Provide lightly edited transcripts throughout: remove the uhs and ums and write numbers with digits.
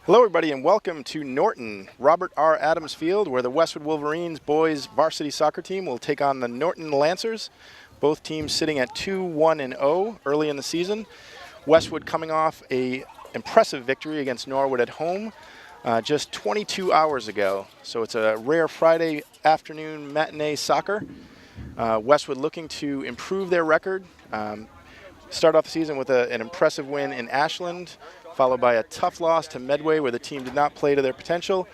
Hello everybody and welcome to Norton, Robert R. Adams Field, where the Westwood Wolverines boys varsity soccer team will take on the Norton Lancers. Both teams sitting at 2-1-0 early in the season. Westwood coming off a impressive victory against Norwood at home just 22 hours ago. So it's a rare Friday afternoon matinee soccer. Westwood looking to improve their record. Start off the season with an impressive win in Ashland, followed by a tough loss to Medway where the team did not play to their potential.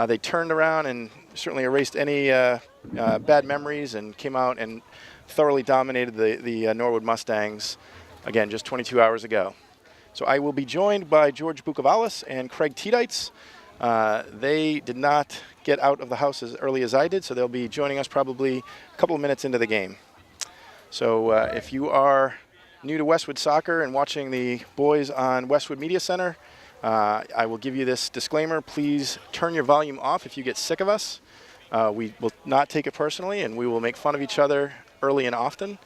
They turned around and certainly erased any bad memories and came out and thoroughly dominated the Norwood Mustangs, again, just 22 hours ago. So I will be joined by George Bukavalis and Craig Tiedites. They did not get out of the house as early as I did, so they'll be joining us probably a couple of minutes into the game. So if you are new to Westwood soccer and watching the boys on Westwood Media Center, I will give you this disclaimer. Please turn your volume off if you get sick of us. We will not take it personally, and we will make fun of each other early and often.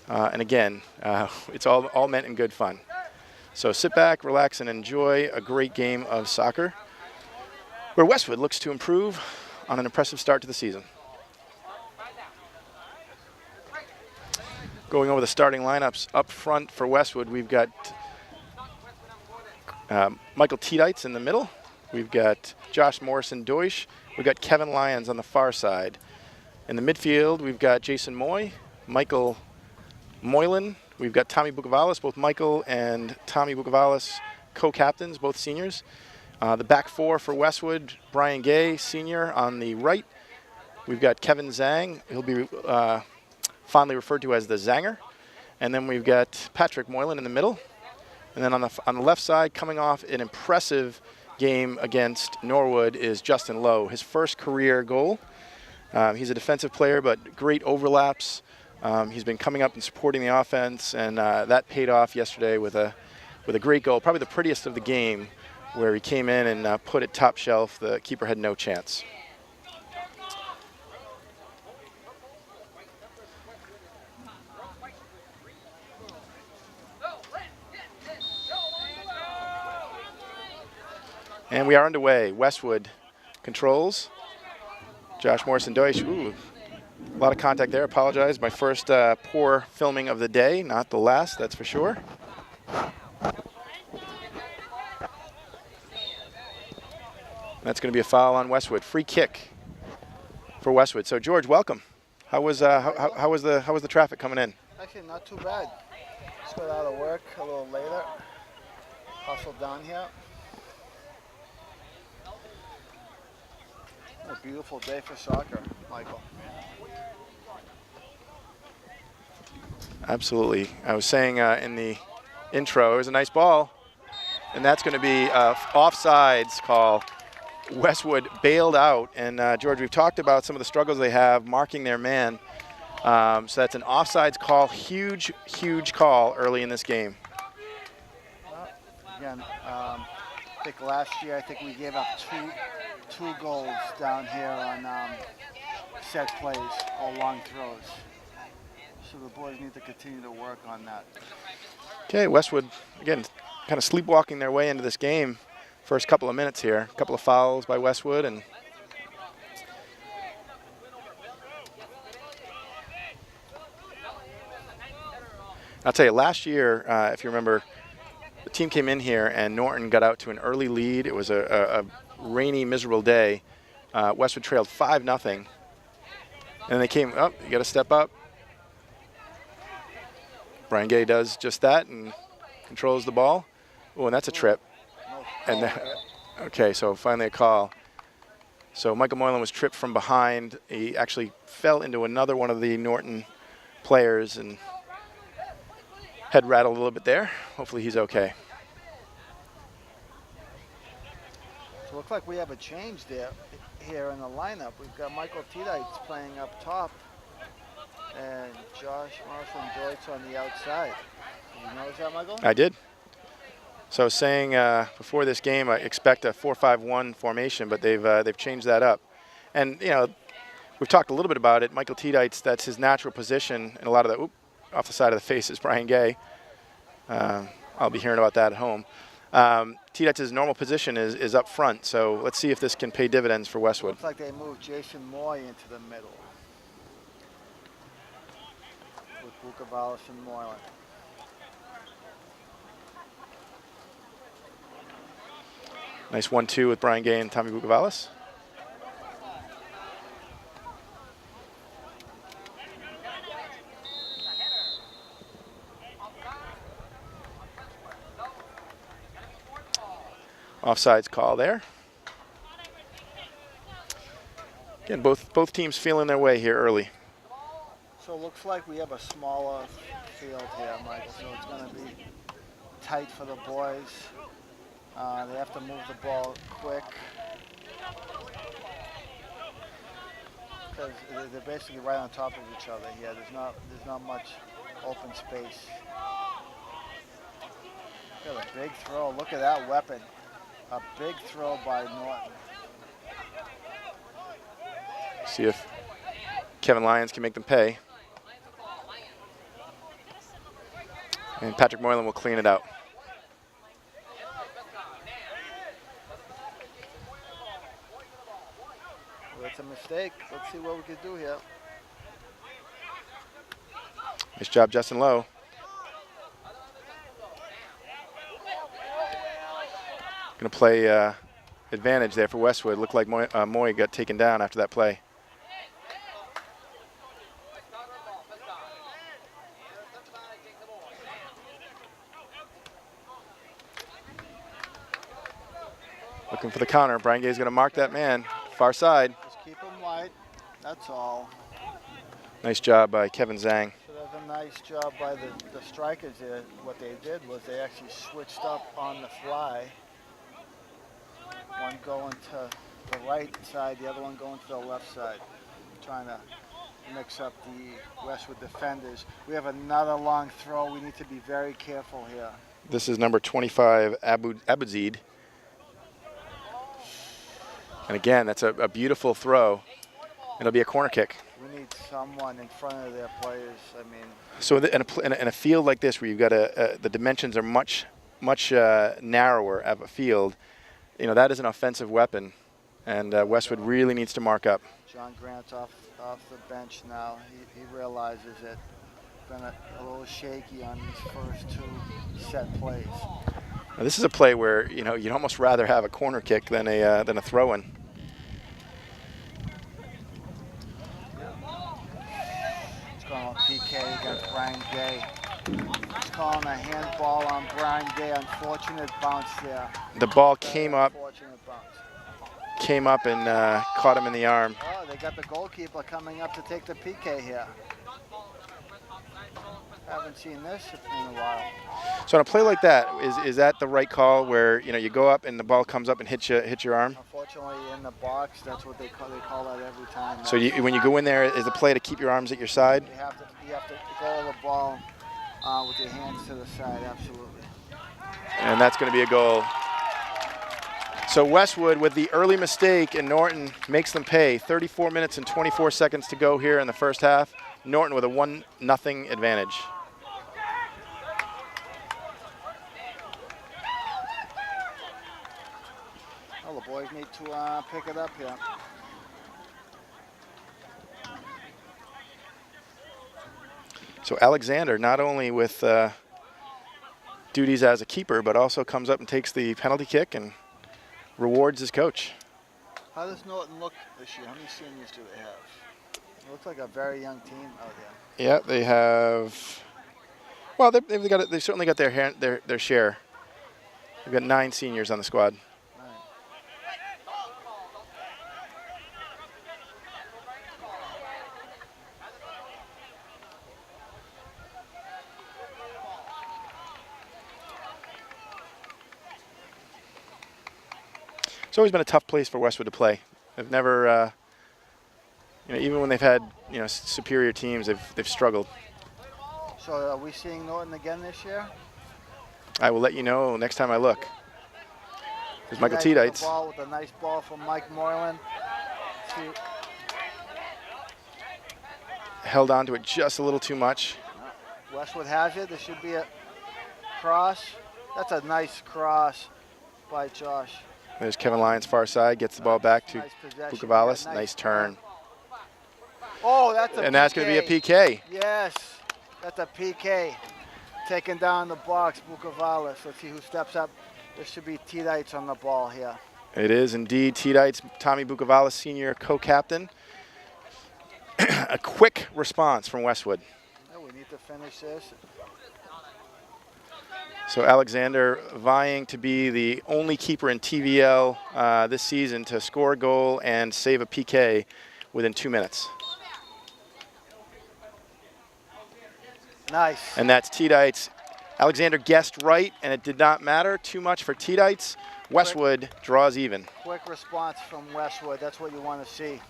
And again, it's all meant in good fun. So sit back, relax, and enjoy a great game of soccer, where Westwood looks to improve on an impressive start to the season. Going over the starting lineups up front for Westwood, we've got Michael Tiedites in the middle. We've got Josh Morrison-Deutsch. We've got Kevin Lyons on the far side. In the midfield, we've got Jason Moy, Michael Moylan. We've got Tommy Bukavalis, both Michael and Tommy Bukavalis co-captains, both seniors. The back four for Westwood, Brian Gay, senior, on the right. We've got Kevin Zhang. He'll be fondly referred to as the Zanger. And then we've got Patrick Moylan in the middle. And then on the left side, coming off an impressive game against Norwood, is Justin Lowe, his first career goal. He's a defensive player, but great overlaps. He's been coming up and supporting the offense, and that paid off yesterday with a great goal, probably the prettiest of the game, where he came in and put it top shelf. The keeper had no chance. And we are underway. Westwood controls. Josh Morrison-Deutsch. Ooh, a lot of contact there. Apologize. My first poor filming of the day, not the last, that's for sure. That's going to be a foul on Westwood. Free kick for Westwood. So George, welcome. How was the traffic coming in? Actually, not too bad. Just got out of work a little later. Hustled down here. A beautiful day for soccer, Michael. Absolutely. I was saying in the intro, it was a nice ball, and that's going to be offsides call. Westwood bailed out, and George, we've talked about some of the struggles they have marking their man. So that's an offsides call. Huge, huge call early in this game. Well, again, I think last year we gave up two goals down here on set plays or long throws. So the boys need to continue to work on that. Okay, Westwood, again, kind of sleepwalking their way into this game. First couple of minutes here, a couple of fouls by Westwood, and I'll tell you, last year, if you remember, the team came in here and Norton got out to an early lead. It was a rainy, miserable day. Westwood trailed 5-0, and they came up. You got to step up. Brian Gay does just that and controls the ball. Oh, and that's a trip. And okay, so finally a call. So Michael Moylan was tripped from behind. He actually fell into another one of the Norton players and head rattled a little bit there. Hopefully he's okay. So it looks like we have a change there here in the lineup. We've got Michael Tiedites playing up top and Josh Morrison-Deutsch on the outside. Did you notice that, Michael? I did. So I was saying before this game, I expect a 4-5-1 formation, but they've changed that up. And you know, we've talked a little bit about it. Michael Tiedites, that's his natural position, and a lot of the off the side of the face is Brian Gay. I'll be hearing about that at home. Tedites' normal position is up front, so let's see if this can pay dividends for Westwood. Looks like they moved Jason Moy into the middle with Bucavalis and Moylan. Nice 1-2 with Brian Gay and Tommy Bucavalis. Offsides call there. Again, both teams feeling their way here early. So it looks like we have a smaller field here, Michael, so it's going to be tight for the boys. They have to move the ball quick because they're basically right on top of each other here. There's not much open space. Look at a big throw. Look at that weapon. A big throw by Norton. See if Kevin Lyons can make them pay. And Patrick Moylan will clean it out. That's a mistake. Let's see what we can do here. Nice job, Justin Lowe. Going to play advantage there for Westwood. Looked like Moy got taken down after that play. Looking for the counter. Brian Gay's going to mark that man. Far side. Just keep him light. That's all. Nice job by Kevin Zhang. So that's a nice job by the strikers there. What they did was they actually switched up on the fly. One going to the right side, the other one going to the left side. Trying to mix up the Westwood defenders. We have another long throw. We need to be very careful here. This is number 25, Abuzid. And again, that's a beautiful throw. It'll be a corner kick. We need someone in front of their players. I mean, so in a field like this, where you've got the dimensions are much narrower of a field, that is an offensive weapon, and Westwood really needs to mark up. John Grant's off the bench now. He realizes it. Been a little shaky on these first two set plays. Now, this is a play where you'd almost rather have a corner kick than a throw-in. He's calling PK against Brian Gay. He's calling a handball on Brian Gay. Unfortunate bounce there. The ball came up. Unfortunate bounce. Came up and caught him in the arm. Oh, they got the goalkeeper coming up to take the PK here. Haven't seen this in a while. So on a play like that, is that the right call where you go up and the ball comes up and hits your arm? Unfortunately, in the box, that's what they call that every time. So when you go in there, is the play to keep your arms at your side? You have to goal the ball with your hands to the side, absolutely. And that's going to be a goal. So Westwood with the early mistake, and Norton makes them pay. 34 minutes and 24 seconds to go here in the first half. Norton with a 1-0 advantage. Well, the boys need to pick it up here. So Alexander, not only with duties as a keeper, but also comes up and takes the penalty kick and rewards his coach. How does Norton look this year? How many seniors do they have? It looks like a very young team out there. Yeah, they have. Well, they've certainly got their share. They've got 9 seniors on the squad. It's always been a tough place for Westwood to play. They've never, even when they've had, superior teams, they've struggled. So are we seeing Norton again this year? I will let you know next time I look. There's Michael Tedites. Ball with a nice ball from Mike Moylan. Held on to it just a little too much. Westwood has it. There should be a cross. That's a nice cross by Josh. There's Kevin Lyons, far side, gets the ball back to Nice possession. Bukavalis. Yeah, Nice turn. Oh, that's a PK. And that's going to be a PK. Yes, that's a PK. Taking down the box, Bukavalis. Let's see who steps up. There should be T-Dites on the ball here. It is indeed T-Dites, Tommy Bukavalis, senior co-captain. A quick response from Westwood. Oh, we need to finish this. So Alexander vying to be the only keeper in TVL this season to score a goal and save a PK within 2 minutes. Nice. And that's T-Dites. Alexander guessed right, and it did not matter too much for T-Dites. Westwood draws even. Quick response from Westwood. That's what you want to see.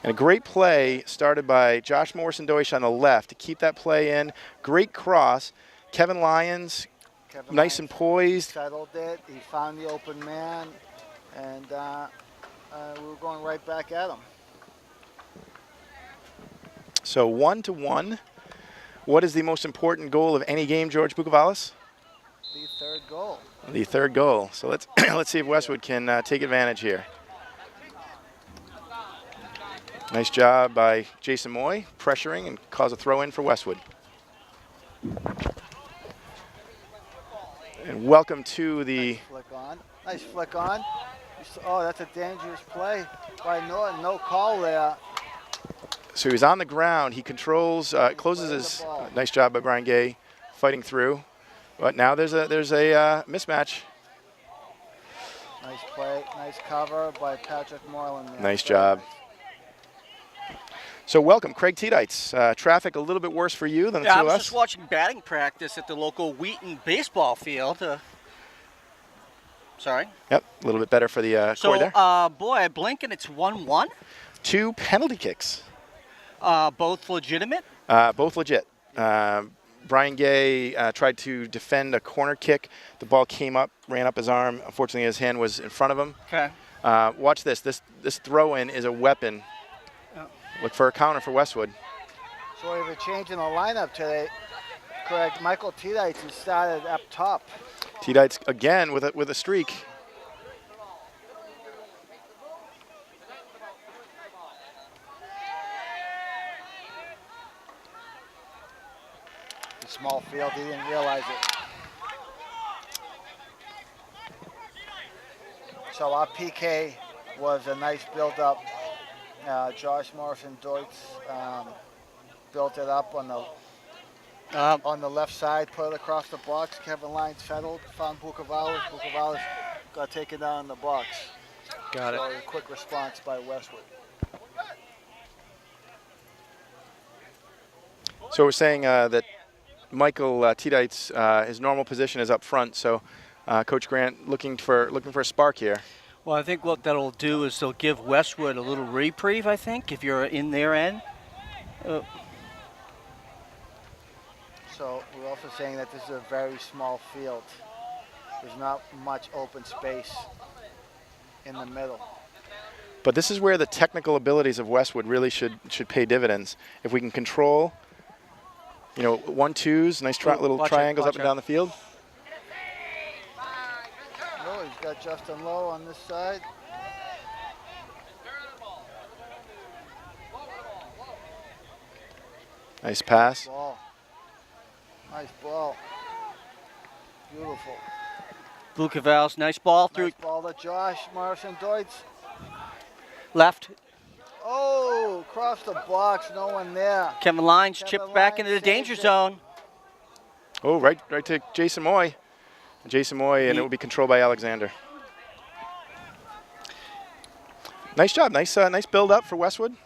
And a great play started by Josh Morrison-Deutsch on the left to keep that play in. Great cross. Kevin Lyons, nice and poised. Settled it. He found the open man, and we were going right back at him. So 1-1. What is the most important goal of any game, George Bukavalis? The third goal. The third goal. So let's let's see if Westwood can take advantage here. Nice job by Jason Moy, pressuring and cause a throw in for Westwood. And welcome to the... Nice flick on. Nice flick on. Oh, that's a dangerous play by Norton. No call there. So he's on the ground. He controls, closes his... Nice job by Brian Gay fighting through. But now there's a mismatch. Nice play. Nice cover by Patrick Moreland there. Nice job. So welcome, Craig T-Dites. Traffic a little bit worse for you than the two of us. I was just watching batting practice at the local Wheaton baseball field. Sorry. Yep, a little bit better for the Corey there. Boy, I blink and it's 1-1. 2 penalty kicks. Both legitimate? Both legit. Brian Gay tried to defend a corner kick. The ball came up, ran up his arm. Unfortunately, his hand was in front of him. Okay. Watch this. This throw-in is a weapon. Oh. Look for a counter for Westwood. So we have a change in the lineup today. Correct. Michael T-Dites has started up top. T-Dites again with a streak. Small field, he didn't realize it. So our PK was a nice build-up. Josh Morrison-Deutsch built it up on the left side, put it across the box. Kevin Lyons settled, found Bukavalis. Bukavalis got taken down in the box. Got it. So a quick response by Westwood. So we're saying that Michael T-Dites, his normal position is up front. So Coach Grant looking for a spark here. Well, I think what that'll do is they'll give Westwood a little reprieve, I think, if you're in their end. So we're also saying that this is a very small field. There's not much open space in the middle. But this is where the technical abilities of Westwood really should pay dividends. If we can control, 1-2s, nice little triangles up and down the field. Oh, he's got Justin Lowe on this side. Nice pass. Ball. Nice ball. Beautiful. Bukavalis, nice ball through. Nice ball to Josh Morrison-Deutsch. Left. Oh, across the box, no one there. Kevin Lyons Kevin chipped back Lyons into the danger saved it. zone. Oh, right to Jason Moy. Jason Moy, and it will be controlled by Alexander. Nice job. Nice build up for Westwood.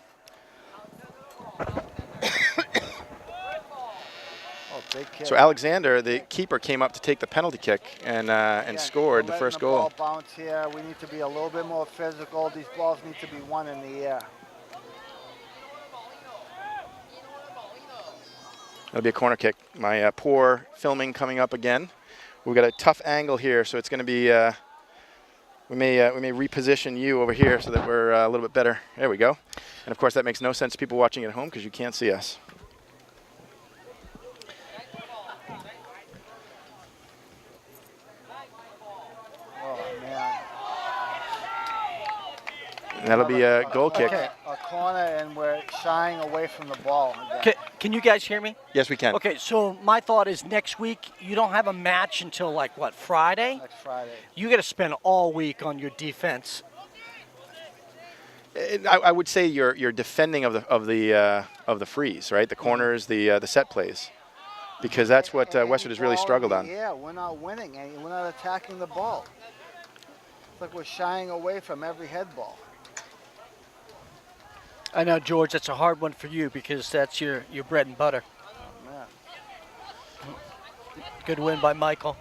Oh, big kick. So Alexander, the keeper, came up to take the penalty kick and scored the Letting first goal. Ball bounce here. We need to be a little bit more physical. These balls need to be won in the air. That'll be a corner kick. My poor filming coming up again. We've got a tough angle here, so it's going to be. We may reposition you over here so that we're a little bit better. There we go. And of course, that makes no sense to people watching at home because you can't see us. Oh man. And that'll be a goal kick. Okay. A corner, and we're shying away from the ball. Again. Can you guys hear me? Yes, we can. Okay, so my thought is next week you don't have a match until like what, Friday? Next Friday. You got to spend all week on your defense. I would say you're defending of the freeze, right? The corners, the set plays, because that's what Westwood has really struggled on. Yeah, we're not winning, and we're not attacking the ball. It's like we're shying away from every head ball. I know, George, that's a hard one for you because that's your bread and butter. Yeah. Good win by Michael.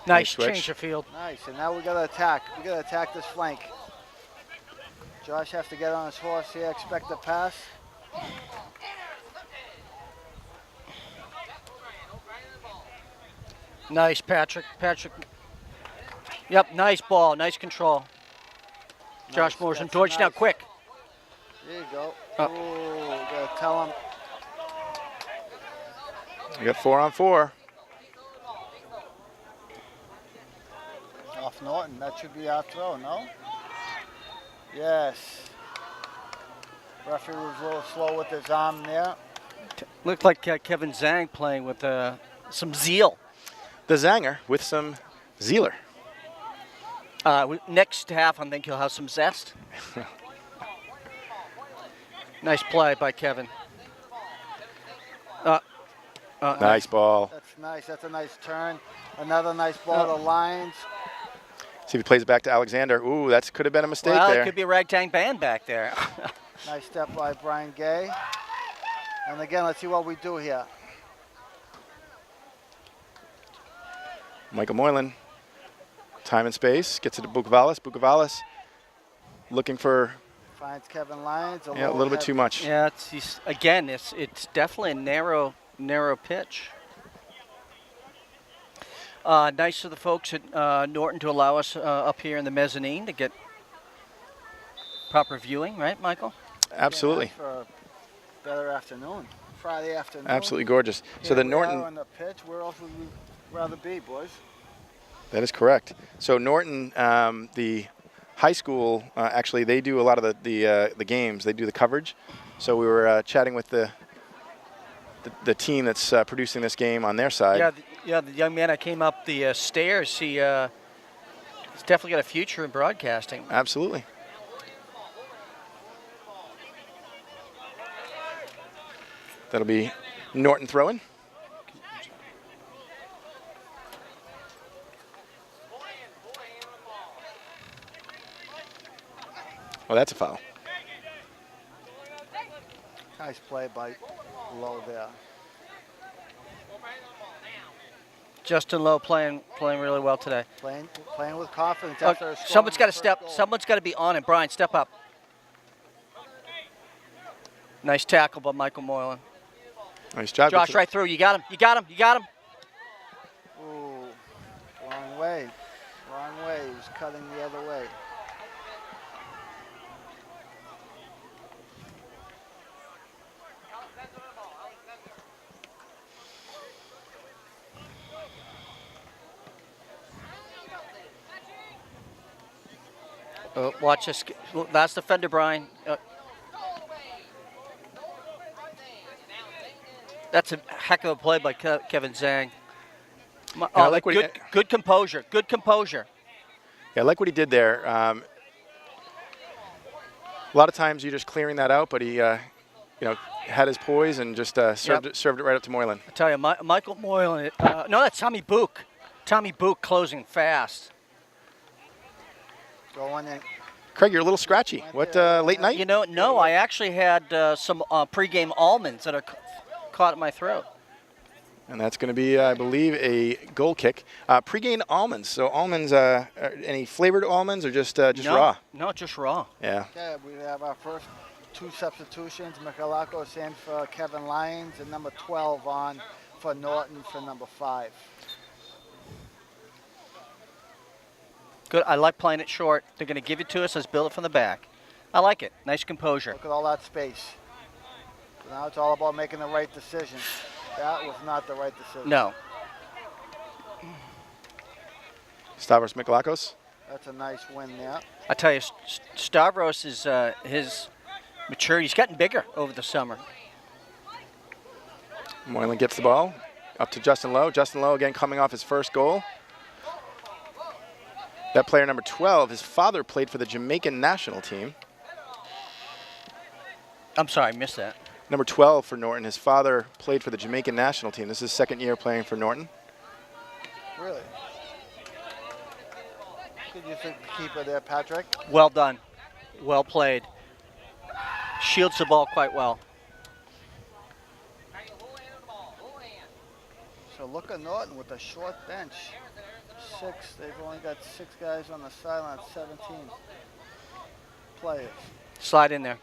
Nice switch. change of field. Nice, and now we got to attack. We got to attack this flank. Josh has to get on his horse here, expect the pass. Nice, Patrick. Yep, nice ball, nice control. Josh Nice, Morrison. that's George, now nice. quick. There you go. Oh. Ooh, we got to tell him. We got 4-on-4. Off Norton, that should be our throw, no? Yes. Referee was a little slow with his arm there. Looked like Kevin Zhang playing with some zeal. The Zanger with some Zealer. Next half, I think he'll have some zest. Nice play by Kevin. Nice ball. That's nice. That's a nice turn. Another nice ball to Lyons. See if he plays it back to Alexander. Ooh, that could have been a mistake Well, there. it could be a ragtag band back there. Nice step by Brian Gay. And again, let's see what we do here. Michael Moylan, time and space, gets it to Bukavalis. Bukavalis looking for Finds Kevin Lyons. a little bit too much. Yeah, it's definitely a narrow pitch. Nice of the folks at Norton to allow us up here in the mezzanine to get proper viewing, right, Michael? Absolutely. For a better afternoon. Friday afternoon. Absolutely gorgeous. So Here the we Norton, are on the pitch. Where else would we rather be, boys? that is correct. So Norton, the high school, actually they do a lot of the games. They do the coverage. So we were chatting with the team that's producing this game on their side. Yeah, the young man that came up the stairs, he's definitely got a future in broadcasting. Absolutely. That'll be Norton throwing. Oh, that's a foul. Nice play by Lowe there. Justin Lowe playing really well today. Playing with confidence after a Someone's got to scoring step. first goal. Someone's got to be on it. Brian, step up. Nice tackle by Michael Moylan. Nice job. Josh, right through. You got him. You got him. You got him. Ooh, wrong way. Wrong way. He was cutting the other way. Watch this. Last defender, Brian. That's a heck of a play by Kevin Zhang. I like what good composure. Good composure. Yeah, I like what he did there. A lot of times you're just clearing that out, but he, had his poise and just served it right up to Moylan. I tell you, Michael Moylan. No, that's Tommy Book. Tommy Book closing fast. Going in. Craig, you're a little scratchy. What, late night? You know, no, I actually had some pregame almonds that are caught in my throat. And that's going to be, I believe, a goal kick. Pre-game almonds. So almonds, any flavored almonds or just raw? No, just raw. Yeah. Okay, we have our first two substitutions. Michalakos in for Kevin Lyons and number 12 on for Norton for number 5. Good. I like playing it short. They're going to give it to us. Let's build it from the back. I like it. Nice composure. Look at all that space. So now it's all about making the right decision. That was not the right decision. No. Stavros Michalakos. That's a nice win there. I tell you, Stavros is his maturity. He's gotten bigger over the summer. Moylan gets the ball up to Justin Lowe. Justin Lowe again coming off his first goal. That player number 12, his father played for the Jamaican national team. I'm sorry, I missed that. Number 12 for Norton, his father played for the Jamaican national team. This is his second year playing for Norton. Really? Good use of the keeper there, Patrick. Well done. Well played. Shields the ball quite well. So look at Norton with a short bench. 6. They've only got 6 guys on the sideline, 17 players. Slide in there.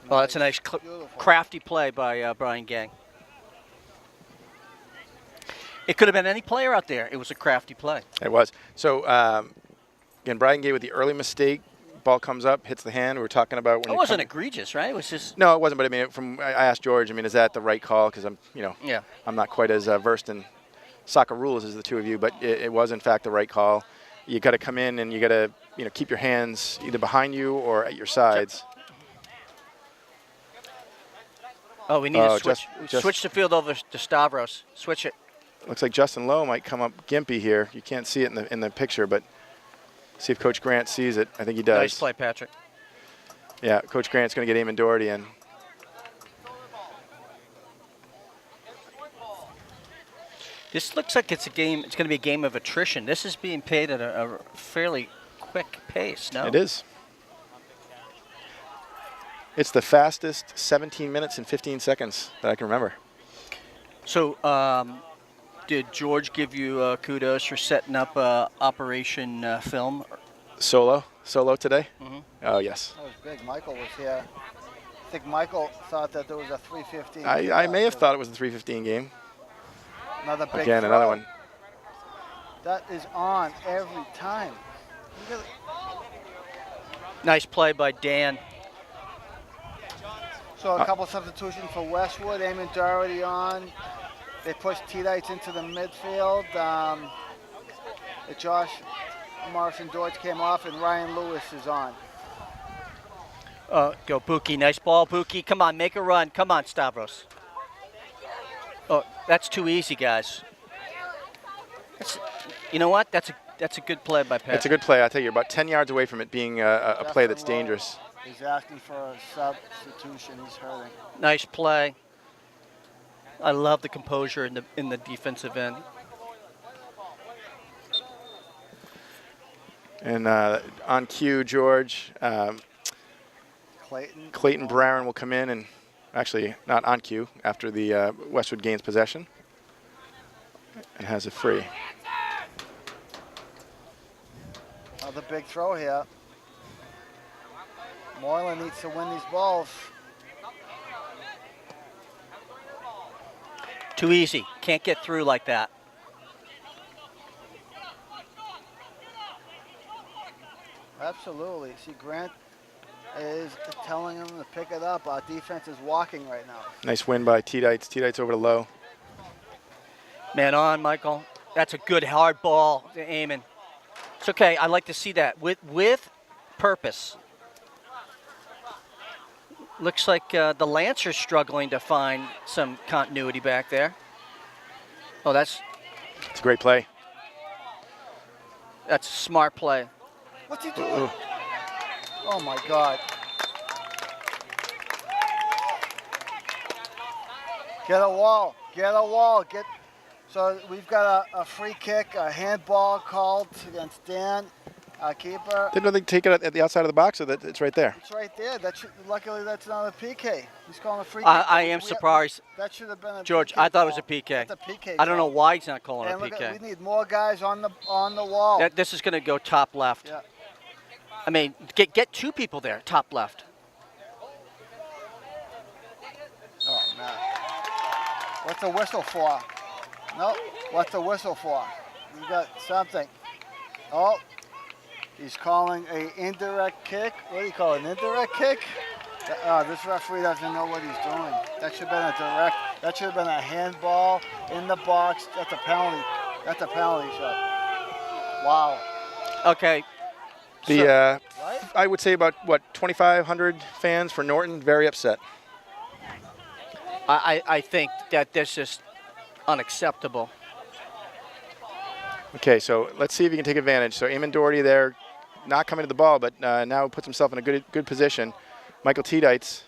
Oh, that's a nice crafty play by Brian Gang. It could have been any player out there. It was a crafty play. It was. So, again, Brian Gay with the early mistake. Ball comes up, hits the hand. We were talking about when it wasn't egregious, right? It was just... No, it wasn't. But I mean, I asked George. I mean, is that the right call? Because I'm not quite as versed in soccer rules as the two of you. But it was in fact the right call. You got to come in and you got to keep your hands either behind you or at your sides. Oh, we need to switch. Switch the field over to Stavros. Switch it. Looks like Justin Lowe might come up gimpy here. You can't see it in the picture, but see if Coach Grant sees it. I think he does. Nice play, Patrick. Yeah, Coach Grant's going to get Eamon Doherty in. This looks like it's a game. It's going to be a game of attrition. This is being played at a fairly quick pace. No, it is. It's the fastest 17 minutes and 15 seconds that I can remember. So, did George give you kudos for setting up Operation Film? Solo today? Mm-hmm. Oh, yes. That was big. Michael was here. I think Michael thought that there was a 3:15. I may have thought it was a 3:15 game. Another big Again, throw. another one. That is on every time. Nice play by Dan. So a couple substitutions for Westwood. Eamon Doherty on. They pushed T-Dites into the midfield. Josh Morrison Deutsch came off, and Ryan Lewis is on. Go Buki. Nice ball, Buki. Come on, make a run. Come on, Stavros. Oh, that's too easy, guys. You know what? That's a good play by Pat. It's a good play. I tell you, you're about 10 yards away from it being a play that's dangerous. He's asking for a substitution. He's hurting. Nice play. I love the composure in the defensive end. And on cue, George, Clayton Brown will come in, and actually not on cue, after the Westwood gains possession and has a free. Another big throw here. Moylan needs to win these balls. Too easy. Can't get through like that. Absolutely. See, Grant is telling him to pick it up. Our defense is walking right now. Nice win by T-Dites. T-Dites over to Lowe. Man on, Michael. That's a good hard ball to Eamon. It's okay. I like to see that with purpose. Looks like the Lancers struggling to find some continuity back there. Oh, it's a great play. That's a smart play. What's he doing? Oh my God. Get a wall. Get a wall. So we've got a free kick, a handball called against Dan, our keeper. Didn't they take it at the outside of the box, or that it's right there? It's right there. Luckily, that's not a PK. He's calling a free kick. I am surprised. That should have been a George, PK I thought call. it was a PK. That's a PK I don't know call. why he's not calling And a PK. we need more guys on the wall. This is going to go top left. Yeah. I mean, get two people there, top left. Oh, man. What's the whistle for? No. What's the whistle for? You got something. Oh, he's calling a indirect kick. What do you call it, an indirect kick? This referee doesn't know what he's doing. That should have been a direct. That should have been a handball in the box. That's a penalty. That's a penalty shot. Wow. Okay. The Right? I would say about, what, 2,500 fans for Norton, very upset. I think that this is unacceptable. Okay, so let's see if he can take advantage. So Eamon Doherty there, not coming to the ball, but now puts himself in a good position. Michael Tiedites.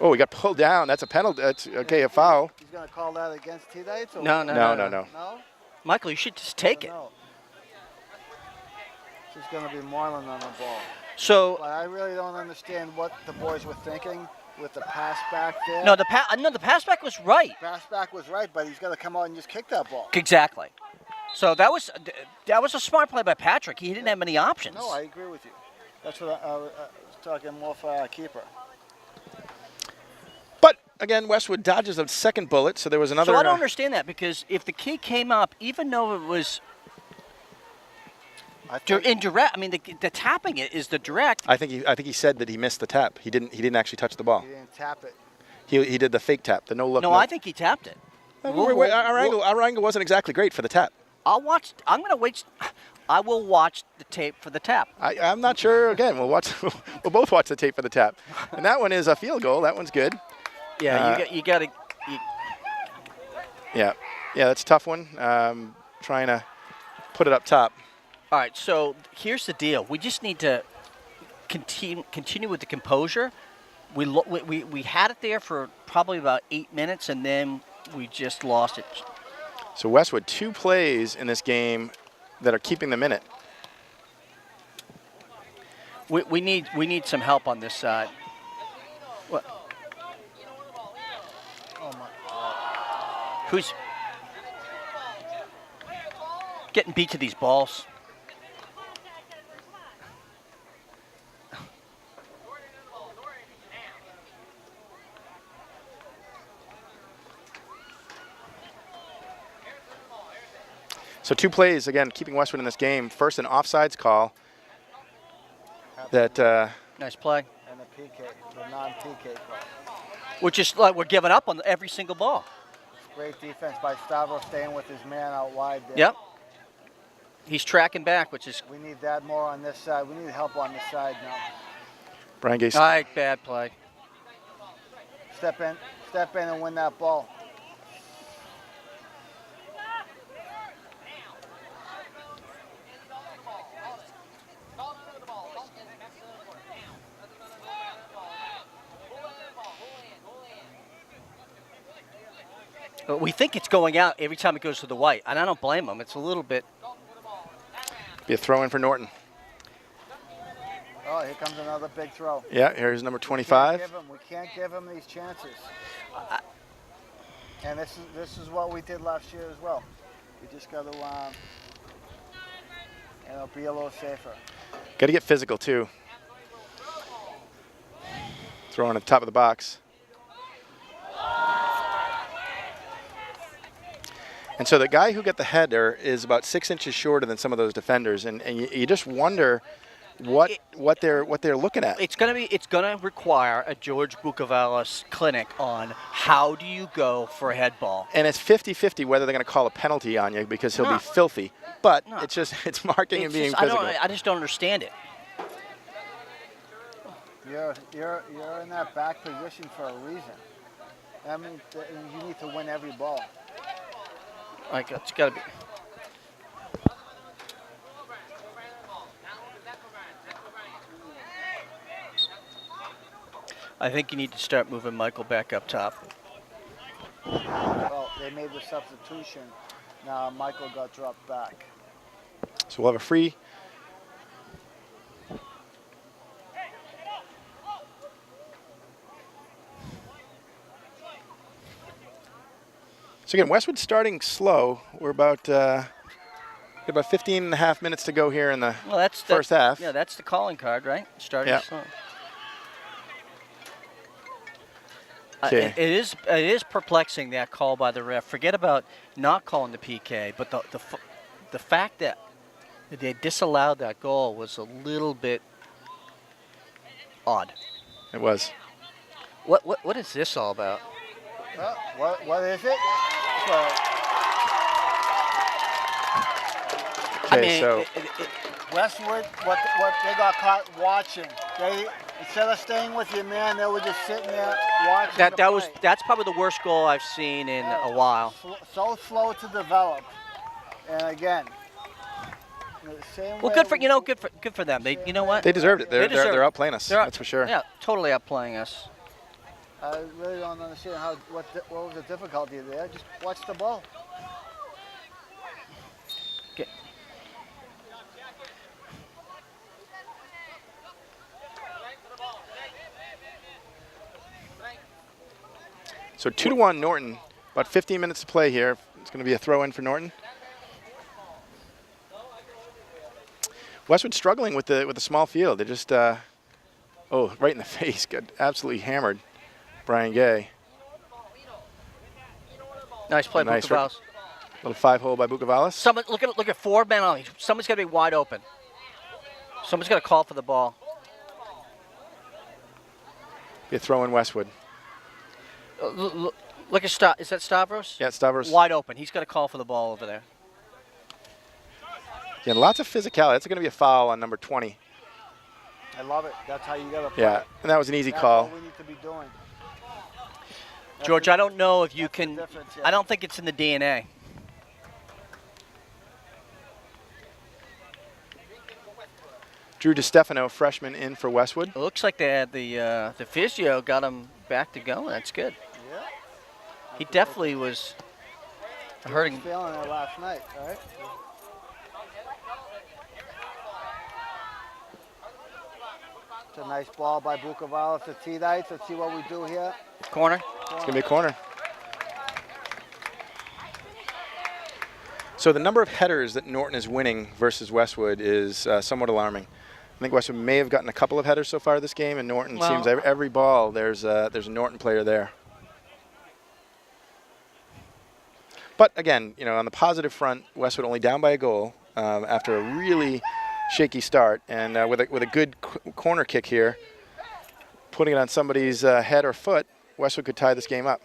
Oh, he got pulled down. That's a penalty. That's okay, a foul. He's going to call that against T-Dites? No. No? Michael, you should just take it. No. This is going to be Marlin on the ball. So But I really don't understand what the boys were thinking with the pass back there. no, the pass back was right. Pass back was right, but he's got to come out and just kick that ball. Exactly. So that was a smart play by Patrick. He didn't have many options. No, I agree with you. That's what I was talking more for our keeper. But again, Westwood dodges a second bullet, so there was another. So I don't understand that, because if the key came up, even though it was indirect, I mean, the tapping it is the direct. I think he said that he missed the tap. He didn't actually touch the ball. He didn't tap it. He did the fake tap, the no look. No, I think he tapped it. Our angle wasn't exactly great for the tap. I'm going to wait. I will watch the tape for the tap. I'm not sure. Again, we'll both watch the tape for the tap. And that one is a field goal. That one's good. Yeah, you got to. Yeah, that's a tough one. Trying to put it up top. All right, so here's the deal. We just need to continue with the composure. We had it there for probably about 8 minutes, and then we just lost it. So Westwood, 2 plays in this game that are keeping them in it. We need some help on this side. What? Oh, my. Who's getting beat to these balls? So 2 plays, again, keeping Westwood in this game. First, an offsides call. That Nice play. And the PK, the non-PK call. Which is like we're giving up on every single ball. Great defense by Stavro, staying with his man out wide there. Yep. He's tracking back, which is. We need that more on this side. We need help on this side now. Brian Gay. All right, bad play. Step in and win that ball. We think it's going out every time it goes to the white, and I don't blame him. It's a little bit. Be a throw in for Norton. Oh, here comes another big throw. Yeah, here's number 25. We can't give him these chances. And this is what we did last year as well. We just got to, and it'll be a little safer. Got to get physical too. Throwing at the top of the box. And so the guy who got the header is about 6 inches shorter than some of those defenders, and you just wonder what they're looking at. It's gonna require a George Bukovalis clinic on how do you go for a head ball. And it's 50-50 whether they're going to call a penalty on you because he'll be filthy. But it's marking and being physical. I just don't understand it. You're in that back position for a reason. I mean, you need to win every ball. Like it's got to be. I think you need to start moving Michael back up top. Well, they made the substitution. Now Michael got dropped back. So we'll have a free. So again, Westwood starting slow. We're about 15 and a half minutes to go here in the first half. Yeah, that's the calling card, right? Starting slow. Okay. It is perplexing, that call by the ref. Forget about not calling the PK, but the fact that they disallowed that goal was a little bit odd. It was. What is this all about? What is it? Okay, mean, so Westwood, what they got caught watching. They instead of staying with your man, they were just sitting there watching. that's probably the worst goal I've seen in a while. So slow to develop, and again, the same Well, way good for them. You know what? they deserved it. They're deserve it. outplaying us. That's for sure. Yeah, totally outplaying us. I really don't understand what was the difficulty there. Just watch the ball. Okay. So 2-1 Norton. About 15 minutes to play here. It's going to be a throw in for Norton. Westwood struggling with the small field. They just right in the face. Got absolutely hammered. Brian Gay. Nice play, Nice Bukovalis. Little 5-hole by Bukovalis. Someone look at 4 men on. Someone's got to be wide open. Someone's got to call for the ball. Be a throw in Westwood. Look at is that Stavros? Yeah, Stavros. Wide open. He's got to call for the ball over there. Yeah, lots of physicality. That's going to be a foul on number 20. I love it. That's how you got to play. Yeah, and that was an easy That's call. what we need to be doing. George, I don't know if you that's the can. difference, yeah. I don't think it's in the DNA. Drew DiStefano, freshman, in for Westwood. It looks like they had the physio got him back to going. That's good. Yeah. He definitely was hurting. Feeling it last night, right? It's a nice ball by Bukovalis to T-Dice. Let's see what we do here. Corner. It's going to be a corner. So the number of headers that Norton is winning versus Westwood is somewhat alarming. I think Westwood may have gotten a couple of headers so far this game, and Norton seems every ball there's a Norton player there. But again, on the positive front, Westwood only down by a goal after a really shaky start, and with a good corner kick here, putting it on somebody's head or foot, Westwood could tie this game up.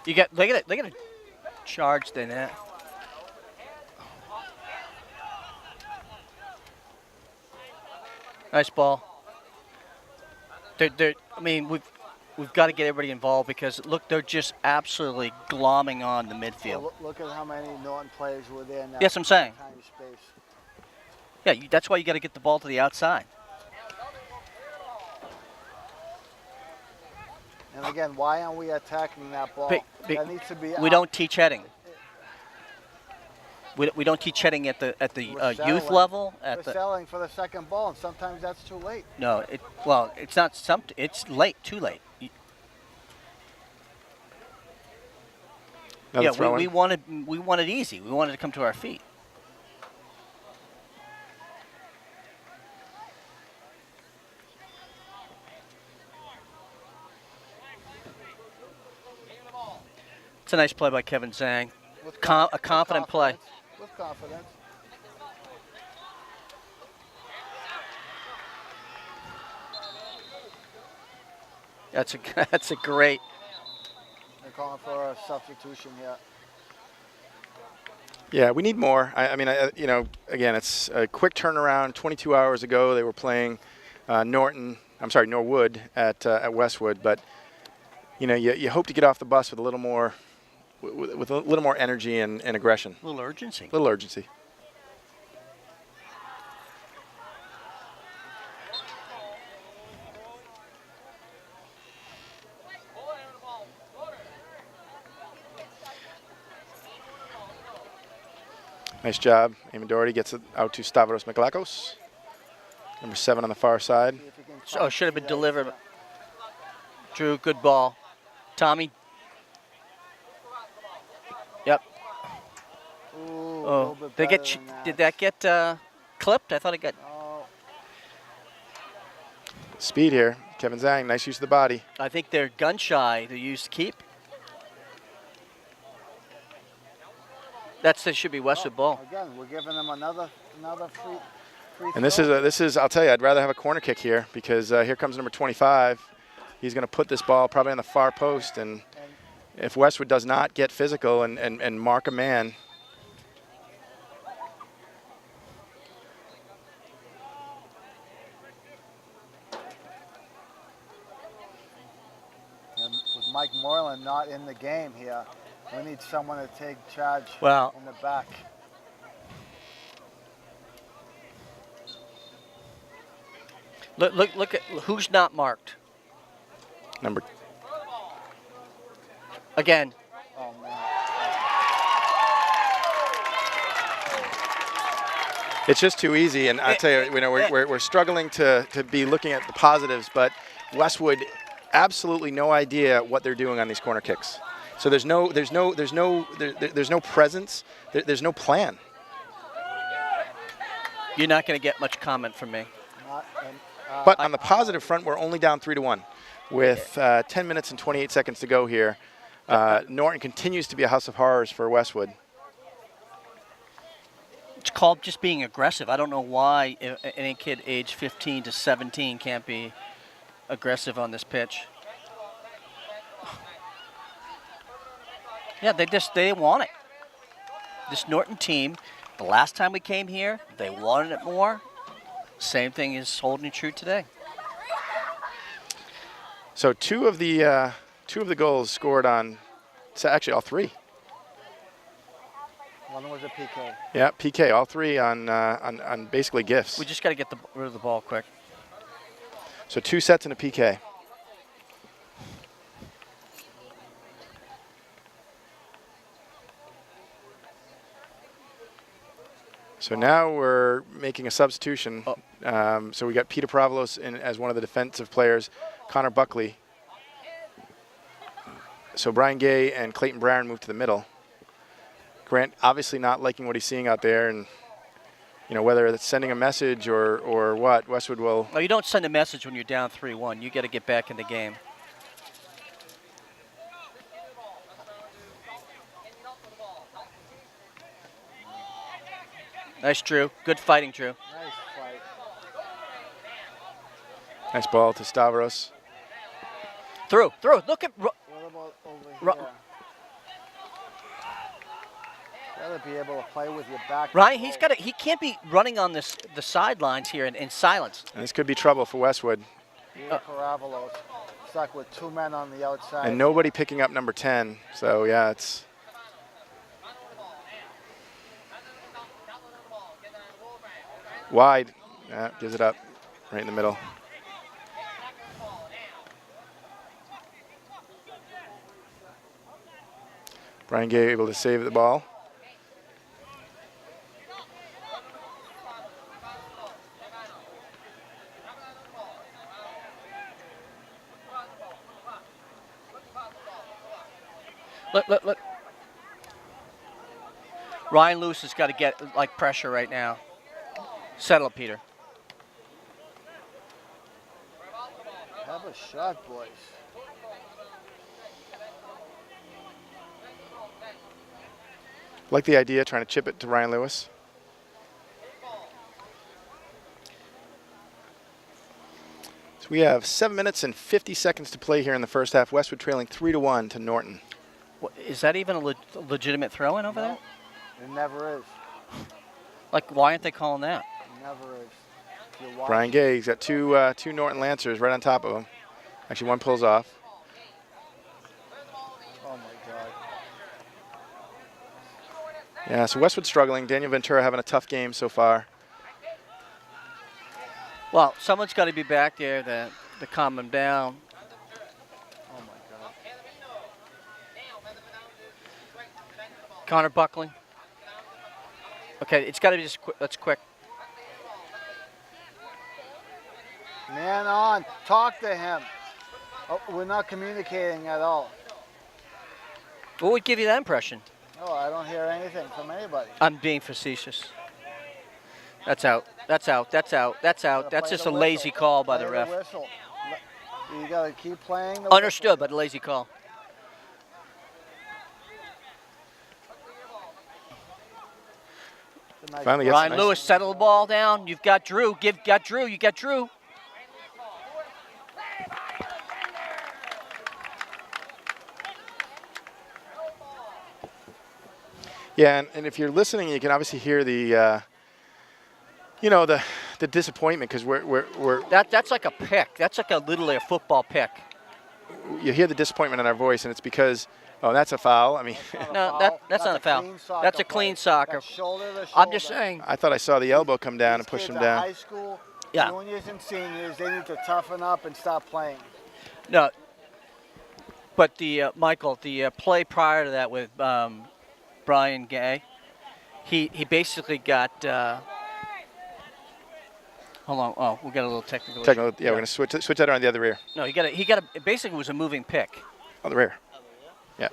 They get a charged in that. Nice ball. I mean, we've got to get everybody involved because look, they're just absolutely glomming on the midfield. Well, look at how many Norton players were there now. Yes, I'm saying. Tiny space. Yeah, that's why you got to get the ball to the outside. And again, why aren't we attacking that ball? That needs to be. We don't teach heading. We don't teach heading at the youth level. We're selling for the second ball, and sometimes that's too late. No, it's not. It's late. Too late. Another we wanted easy. We wanted to come to our feet. It's a nice play by Kevin Zhang. A confident play. With confidence. That's a great. They're calling for a substitution here. Yeah, we need more. I mean, again, it's a quick turnaround. 22 hours ago, they were playing Norwood at Westwood, but you hope to get off the bus with a little more. With a little more energy and aggression. A little urgency. Little urgency. Nice job. Eamon Doherty gets it out to Stavros Miklakos. Number 7 on the far side. Oh, should have been delivered. Drew, good ball. Tommy. Yep. Ooh, did that get clipped? I thought it got. Oh. Speed here. Kevin Zhang, nice use of the body. I think they're gun shy to use keep. That should be Westwood ball. Again, we're giving them another free And this is I'll tell you, I'd rather have a corner kick here because here comes number 25. He's going to put this ball probably on the far post, and if Westwood does not get physical and mark a man. Mike Moreland not in the game here. We need someone to take charge Well, in the back. Look at who's not marked. Number. Again, Oh, man. It's just too easy, and I tell you, we're struggling to be looking at the positives, but Westwood, absolutely no idea what they're doing on these corner kicks. So there's no presence, there's no plan. you're not going to get much comment from me. But on the positive front, we're only down 3-1, with 10 minutes and 28 seconds to go here. Norton continues to be a house of horrors for Westwood. It's called just being aggressive. I don't know why any kid age 15 to 17 can't be aggressive on this pitch. Yeah, they want it. This Norton team, the last time we came here, they wanted it more. Same thing is holding true today. So two of the goals scored on, actually all three. One was a PK. Yeah, PK, all three on basically gifts. We just got to get rid of the ball quick. So 2 sets and a PK. So now we're making a substitution. So we got Peter Provolos in as one of the defensive players, Connor Buckley. So Brian Gay and Clayton Brown move to the middle. Grant obviously not liking what he's seeing out there, and whether it's sending a message or what, Westwood will. No, you don't send a message when you're down 3-1. You got to get back in the game. Nice, Drew. Good fighting, Drew. Nice fight. Nice ball to Stavros. Through. Look at. What about over here? Gotta be able to play with your back. Ryan, he can't be running on the sidelines here in silence. And this could be trouble for Westwood. Peter Paravolos stuck with 2 men on the outside. And nobody picking up number 10. So yeah, it's. Wide. Yeah, gives it up right in the middle. Brian Gay able to save the ball. Look. Ryan Lewis has got to get pressure right now. Settle it, Peter. Have a shot, boys. Like the idea, trying to chip it to Ryan Lewis. So we have 7 minutes and 50 seconds to play here in the first half. Westwood trailing 3-1 to Norton. Is that even a legitimate throw-in over there? It never is. Why aren't they calling that? It never is. Brian Gay, he's got two Norton Lancers right on top of him. Actually, one pulls off. Oh my God. Yeah, so Westwood struggling. Daniel Ventura having a tough game so far. Well, someone's got to be back there to calm him down. Oh my God. Connor Buckley. Okay, it's got to be just quick. That's quick. Man on. Talk to him. Oh, we're not communicating at all. What would give you that impression? No, I don't hear anything from anybody. I'm being facetious. That's out. That's out. That's out. That's out. That's just a lazy call by the ref. Whistle. You got to keep playing the Understood, but a lazy call. whistle. Nice Finally gets Ryan nice. Lewis, settle the ball down. You've got Drew. You got Drew. Yeah, and if you're listening, you can obviously hear the, the disappointment because we're That's like a pick. That's like a Little League football pick. you hear the disappointment in our voice, and it's because, oh, that's a foul. I mean, No, that's not a foul. That's a clean soccer. That's shoulder to shoulder. I'm just saying. I thought I saw the elbow come down and These push kids him are down. High school, Yeah. juniors and seniors, they need to toughen up and stop playing. No. But the Michael, the play prior to that with Brian Gay, he basically got. Hold on. Oh, we got a little technical. Yeah, we're going to switch that around the other rear. No, he got a. It basically was a moving pick. On the rear. Yeah.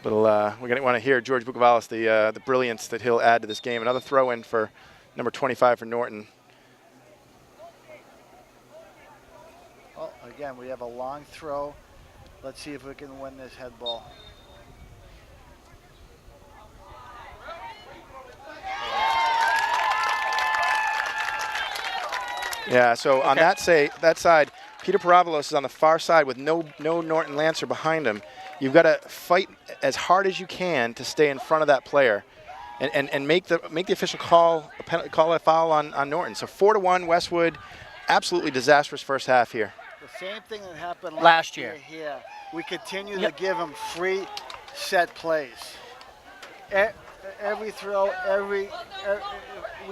Little, we're going to want to hear George Bukavalis, the brilliance that he'll add to this game. Another throw in for number 25 for Norton. Well, again, we have a long throw. Let's see if we can win this head ball. Yeah, so on that side, Peter Paravalos is on the far side with no Norton Lancer behind him. You've got to fight as hard as you can to stay in front of that player and make the official call a foul on Norton. So 4-1 Westwood, absolutely disastrous first half here. The same thing that happened last year here. We continue to give them free set plays. Every throw, we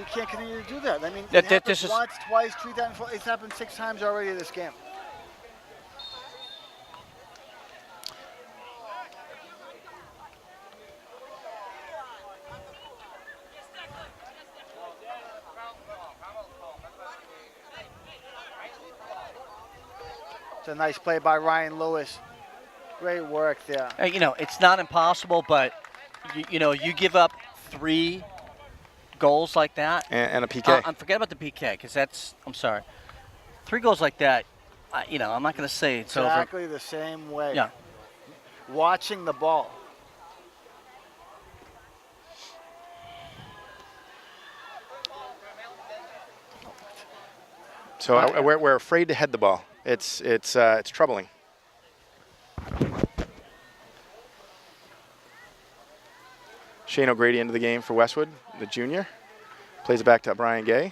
can't continue to do that. I mean, it happens once, twice, 3 times, 4. It's happened 6 times already this game. It's a nice play by Ryan Lewis. Great work there. You know, it's not impossible, but you give up 3 goals like that. And a PK. Forget about the PK, because that's, I'm sorry. 3 goals like that, I'm not going to say it's exactly over. the same way. Yeah. Watching the ball. So we're afraid to head the ball. It's troubling. Shane O'Grady into the game for Westwood, the junior. Plays it back to Brian Gay.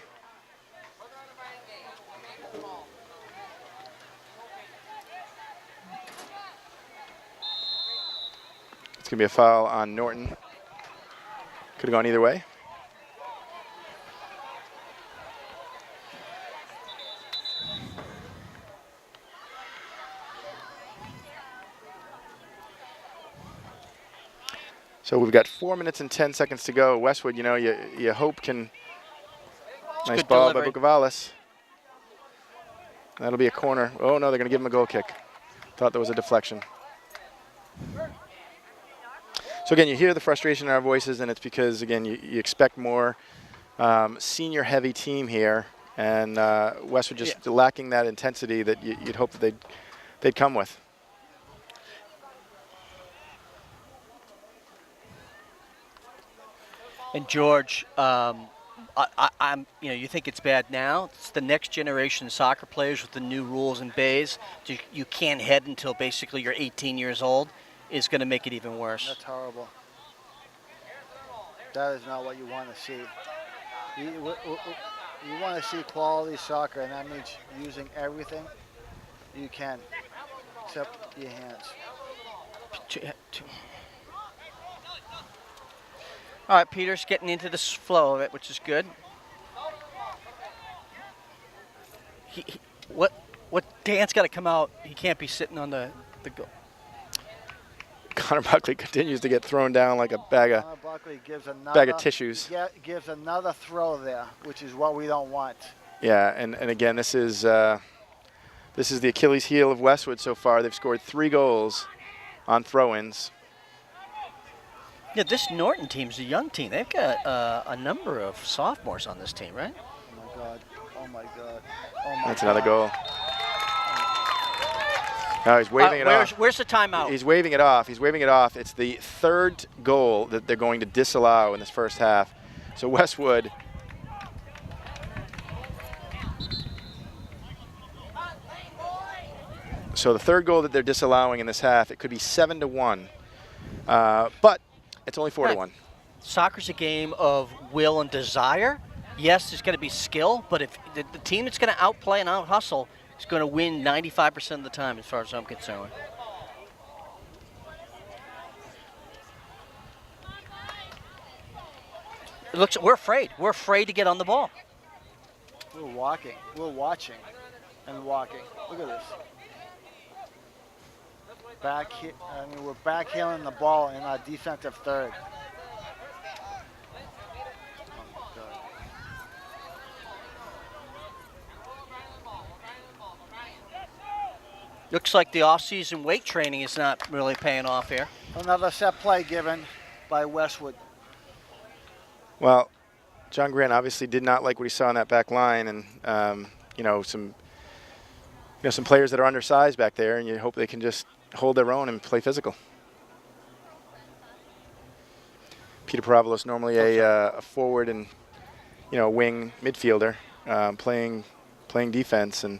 It's going to be a foul on Norton. Could have gone either way. So we've got 4 minutes and 10 seconds to go. Westwood, you hope can. Nice ball by Bukavalis. That'll be a corner. Oh no, they're going to give him a goal kick. Thought there was a deflection. So again, you hear the frustration in our voices, and it's because again you expect more senior-heavy team here, and Westwood just lacking that intensity that you'd hope that they'd come with. And George, you think it's bad now. It's the next generation of soccer players with the new rules and bays. You can't head until basically you're 18 years old. Is going to make it even worse. That's horrible. That is not what you want to see. You want to see quality soccer, and that means using everything you can, except your hands. All right, Peter's getting into the flow of it, which is good. What Dan's got to come out. He can't be sitting on the goal. Connor Buckley continues to get thrown down like a bag of tissues. Gives another throw there, which is what we don't want. Yeah, and again, this is the Achilles heel of Westwood so far. They've scored 3 goals on throw-ins. Yeah, this Norton team's a young team. They've got a number of sophomores on this team, right? Oh my God! Oh my God! Oh my That's God. another goal. No, he's waving it off. Where's the timeout? He's waving it off. He's waving it off. It's the 3rd goal that they're going to disallow in this first half. So Westwood. So the 3rd goal that they're disallowing in this half, it could be 7-1, but it's only 4-1. Soccer's a game of will and desire. Yes, there's going to be skill, but if the team that's going to outplay and out-hustle is going to win 95% of the time, as far as I'm concerned. It looks. We're afraid. We're afraid to get on the ball. We're walking. We're watching and walking. Look at this. We're backheeling the ball in our defensive third. Oh my God. Looks like the off-season weight training is not really paying off here. Another set play given by Westwood. Well, John Grant obviously did not like what he saw in that back line, and some players that are undersized back there, and you hope they can just hold their own and play physical. Peter Paravolos, normally a forward and wing midfielder, playing defense and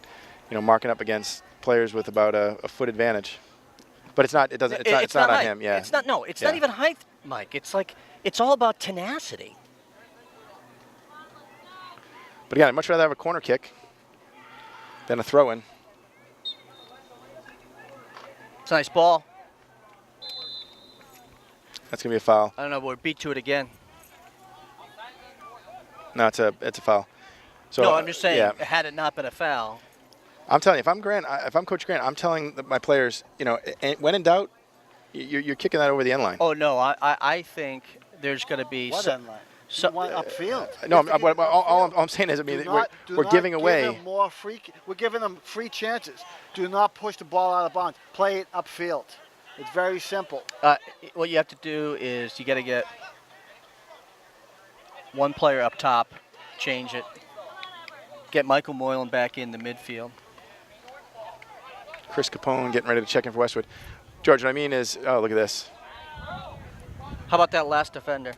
marking up against players with about a foot advantage. But it's not. It doesn't. It's not on him. Yeah. It's not. No. It's not even height, Mike. It's like it's all about tenacity. But again, I'd much rather have a corner kick than a throw-in. It's a nice ball. That's gonna be a foul. I don't know, but we're beat to it again. No, it's a foul. So no, I'm just saying, had it not been a foul. I'm telling you, if I'm Coach Grant, I'm telling my players, when in doubt, you're kicking that over the end line. Oh no, I think there's going to be What end line? So, One upfield. No, all I'm saying is, we're giving away. We're giving them free chances. Do not push the ball out of bounds. Play it upfield. It's very simple. what you have to do is you got to get one player up top, change it, get Michael Moylan back in the midfield. Chris Capone getting ready to check in for Westwood. George, what I mean is, oh, look at this. How about that last defender?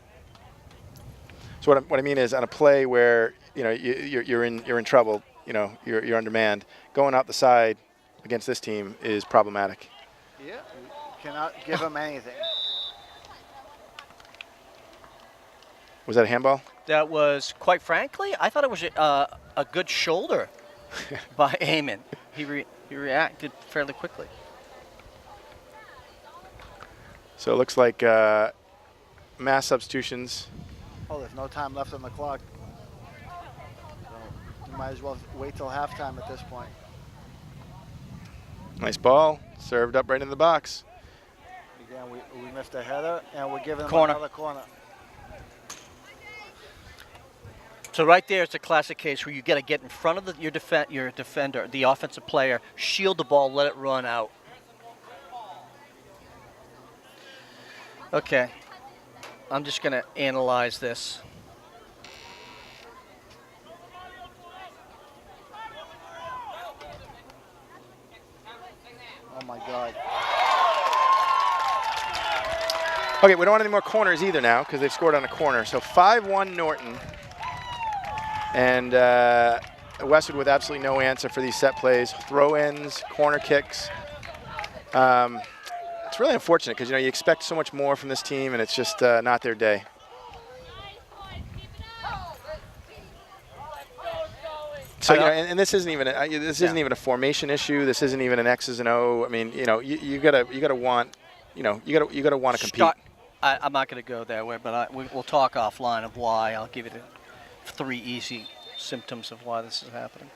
So what I mean is, on a play where you're in trouble, you're undermanned, going out the side against this team is problematic. Yeah, you cannot give them anything. Was that a handball? That was, quite frankly, I thought it was a good shoulder by Eamon. He reacted fairly quickly. So it looks like mass substitutions. Oh, there's no time left on the clock. So you might as well wait till halftime at this point. Nice ball, served up right in the box. Again, we missed a header, and we're giving them Corner. another corner. So right there, it's a classic case where you got to get in front of your defender, the offensive player, shield the ball, let it run out. Okay, I'm just going to analyze this. Oh my God. Okay, we don't want any more corners either now because they've scored on a corner. So 5-1 Norton. And Westwood with absolutely no answer for these set plays, throw-ins, corner kicks. It's really unfortunate because you expect so much more from this team, and it's just not their day. So and this isn't even a formation issue. This isn't even an X's and O. I mean, you gotta want to compete. I'm not going to go that way, but we'll talk offline of why. I'll give you the 3 easy symptoms of why this is happening.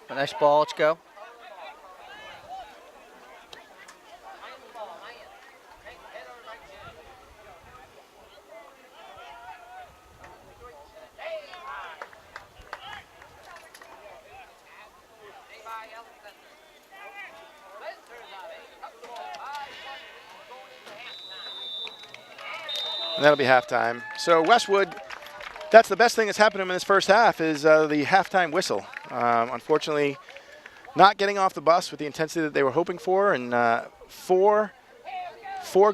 A nice ball, let's go. And that'll be halftime. So Westwood, that's the best thing that's happened to them in this first half is the halftime whistle. Unfortunately, not getting off the bus with the intensity that they were hoping for, and four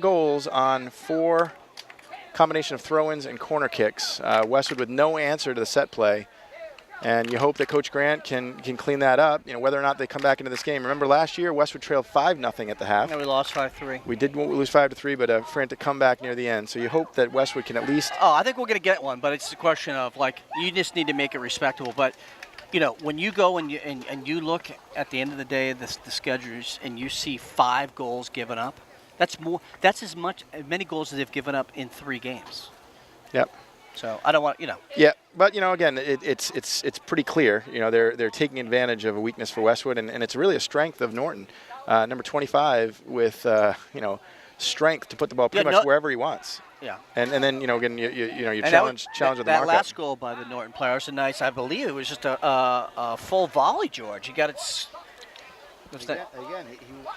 goals on 4 combination of throw-ins and corner kicks. Westwood with no answer to the set play. And you hope that Coach Grant can clean that up, whether or not they come back into this game. Remember last year, Westwood trailed 5-0 at the half. And we lost 5-3. We did lose 5-3, but a frantic comeback near the end. So you hope that Westwood can at least... Oh, I think we're going to get one, but it's a question of, you just need to make it respectable. But, when you go and you look at the end of the day, the schedules, and you see 5 goals given up, that's as many goals as they've given up in 3 games. Yep. So I don't want, Yeah, but again, it's pretty clear. They're taking advantage of a weakness for Westwood, and it's really a strength of Norton, number 25, with strength to put the ball pretty much wherever he wants. Yeah. And then again you challenge the markup. That last goal by the Norton player was I believe it was just a full volley, George. You got it. Again,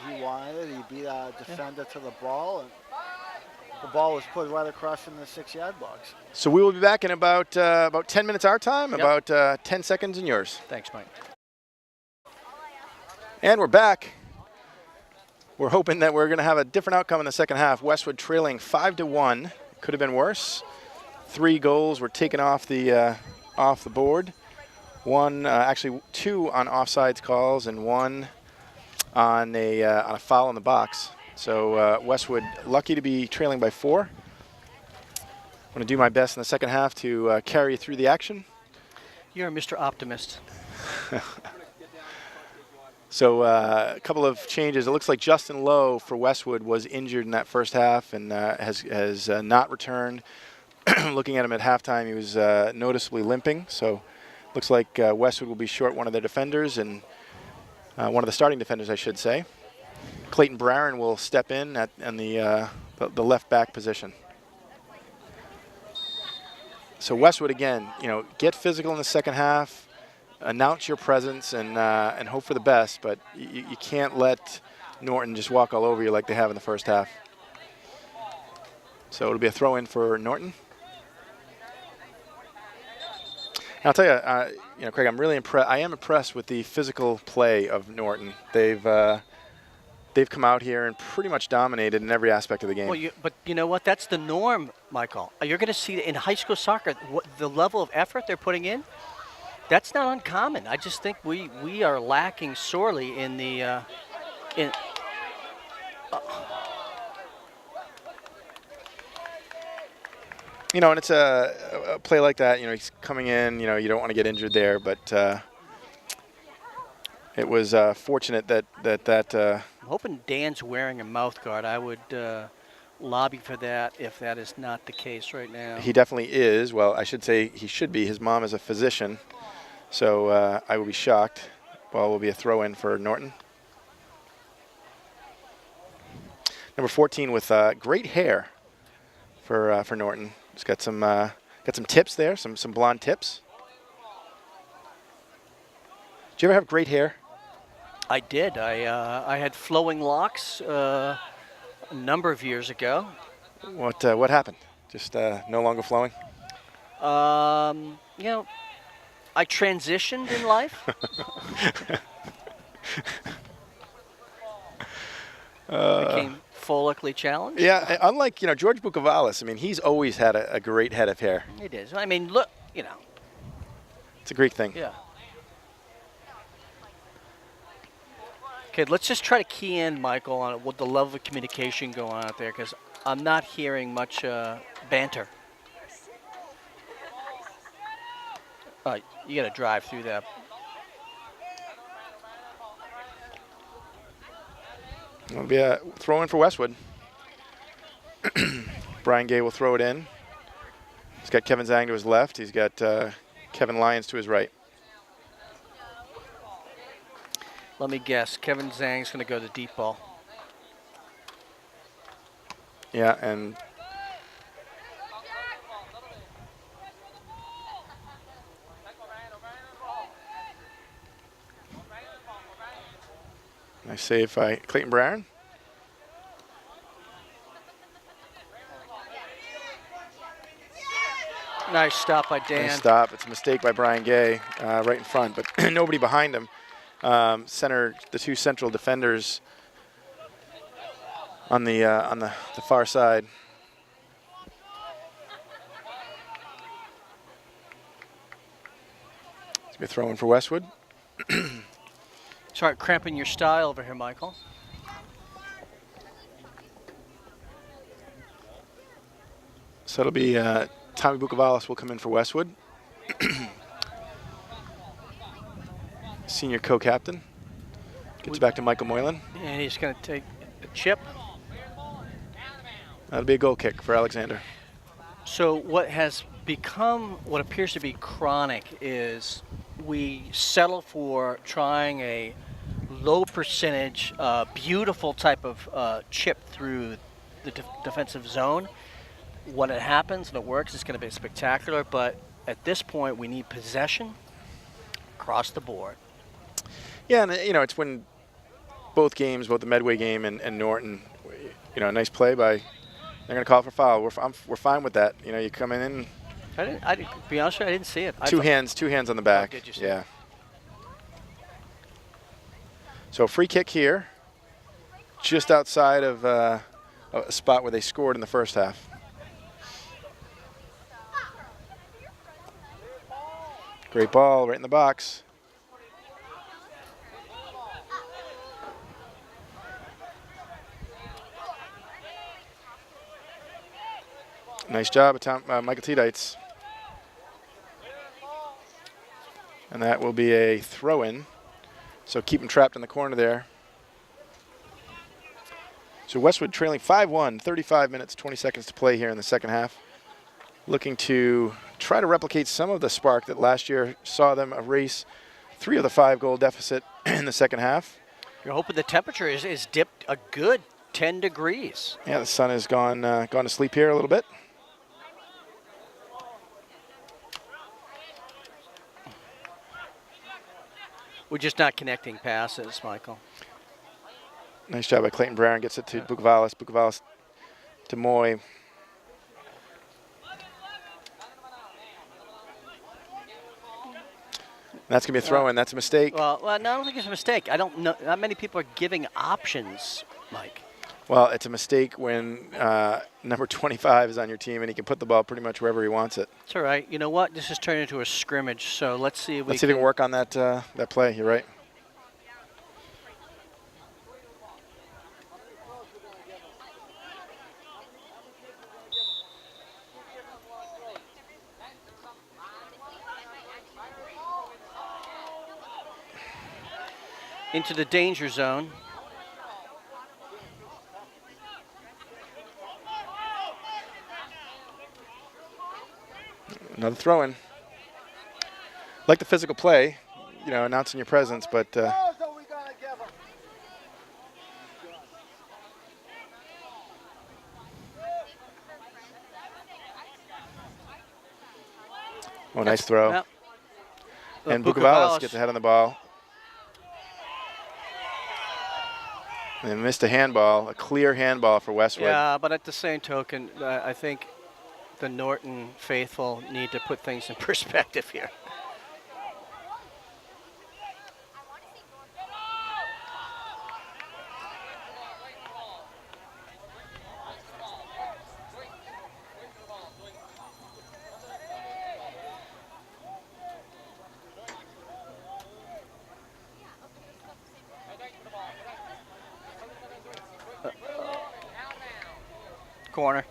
he wanted it. He beat a defender to the ball, and the ball was put right across in the 6-yard box. So we will be back in about 10 minutes our time, about 10 seconds in yours. Thanks, Mike. And we're back. We're hoping that we're going to have a different outcome in the second half. Westwood trailing 5-1. Could have been worse. 3 goals were taken off the board. 1, actually 2 on offsides calls, and 1 on a foul in the box. So Westwood lucky to be trailing by 4. I'm going to do my best in the second half to carry you through the action. You're Mr. Optimist. So a couple of changes. It looks like Justin Lowe for Westwood was injured in that first half and has not returned. Looking at him at halftime, he was noticeably limping. So looks like Westwood will be short one of their defenders, and one of the starting defenders, I should say. Clayton Barron will step in in the left back position. So Westwood again, get physical in the second half, announce your presence, and hope for the best. But you can't let Norton just walk all over you like they have in the first half. So it'll be a throw in for Norton. And I'll tell you, Craig, I'm really impressed. I am impressed with the physical play of Norton. They've come out here and pretty much dominated in every aspect of the game. Well, but you know what? That's the norm, Michael. You're going to see in high school soccer the level of effort they're putting in. That's not uncommon. I just think we are lacking sorely in the and it's a play like that. He's coming in. You don't want to get injured there, but it was fortunate that. I'm hoping Dan's wearing a mouth guard. I would lobby for that if that is not the case right now. He definitely is. Well, I should say he should be. His mom is a physician, so I will be shocked. Ball will be a throw-in for Norton. Number 14 with great hair for Norton. He's got some tips there, some blonde tips. Did you ever have great hair? I did. I had flowing locks a number of years ago. What happened? Just no longer flowing? I transitioned in life. Became follically challenged. Yeah, unlike George Bukavalis. I mean, he's always had a great head of hair. It is. I mean, look, It's a Greek thing. Yeah. Okay, let's just try to key in, Michael, on what the level of communication going on out there, because I'm not hearing much banter. You got to drive through that. It'll be a throw in for Westwood. Brian Gay will throw it in. He's got Kevin Zhang to his left. He's got Kevin Lyons to his right. Let me guess. Kevin Zhang's going to go to deep ball. Yeah, and nice save by Clayton Barron. Nice stop by Dan. Nice stop. It's a mistake by Brian Gay right in front, but nobody behind him. The two central defenders on the far side. It's going to be a throw in for Westwood. Start cramping your style over here, Michael. So it'll be Tommy Bukavalis will come in for Westwood. Senior co-captain. Gets back to Michael Moylan. And he's going to take a chip. That'll be a goal kick for Alexander. So what has become what appears to be chronic is we settle for trying a low percentage, beautiful type of chip through the defensive zone. When it happens and it works, it's going to be spectacular. But at this point, we need possession across the board. Yeah, and you know, it's when both games, both the Medway game and Norton, you know, a nice play by. They're going to call for foul. We're fine with that. You know, you come in. I didn't be honest with you, I didn't see it. Two hands on the back. Oh, did you see yeah. So free kick here, just outside of a spot where they scored in the first half. Great ball right in the box. Nice job, Michael Tedites. And that will be a throw-in. So keep him trapped in the corner there. So Westwood trailing 5-1, 35 minutes, 20 seconds to play here in the second half. Looking to try to replicate some of the spark that last year saw them erase 3 of the 5 goal deficit in the second half. You're hoping the temperature is dipped a good 10 degrees. Yeah, the sun has gone to sleep here a little bit. We're just not connecting passes, Michael. Nice job by Clayton Brown. Gets it to Bukavalis. Bukavalis to Moy. That's going to be a throw-in. That's a mistake. Well, no, I don't think it's a mistake. I don't know. Not many people are giving options, Mike. Well, it's a mistake when number 25 is on your team and he can put the ball pretty much wherever he wants it. It's all right. You know what? This has turned into a scrimmage, so let's see if we can work on that that play. You're right. Into the danger zone. Another throw-in. Like the physical play, you know, announcing your presence, but oh, nice throw. Yep. And Bukavalis gets ahead on the ball. And they missed a handball, a clear handball for Westwood. Yeah, but at the same token, I think the Norton faithful need to put things in perspective here. Corner.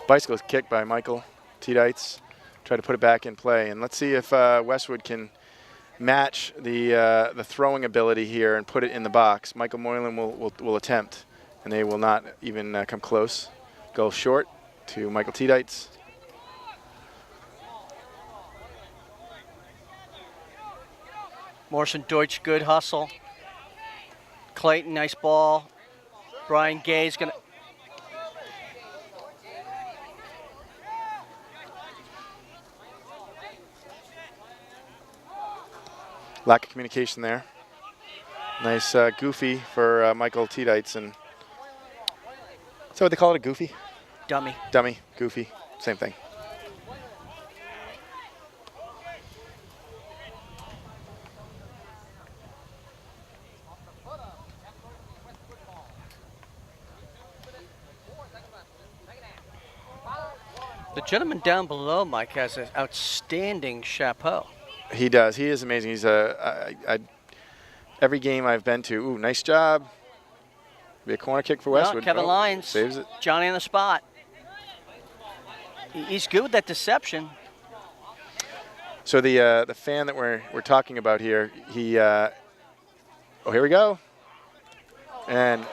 Bicycle's kicked by Michael Tedites. Try to put it back in play. And let's see if Westwood can match the throwing ability here and put it in the box. Michael Moylan will attempt, and they will not even come close. Goal short to Michael Tedites. Morrison Deutsch, good hustle. Clayton, nice ball. Brian Gay's going to... Lack of communication there. Nice goofy for Michael Tedites. And is that what they call it, a goofy? Dummy. Dummy, goofy, same thing. The gentleman down below, Mike, has an outstanding chapeau. He does. He is amazing. He's every game I've been to. Ooh, nice job. Be a corner kick for Westwood. Kevin Lyons saves it. Johnny on the spot. He's good with that deception. So the fan that we're talking about here, he oh, here we go. And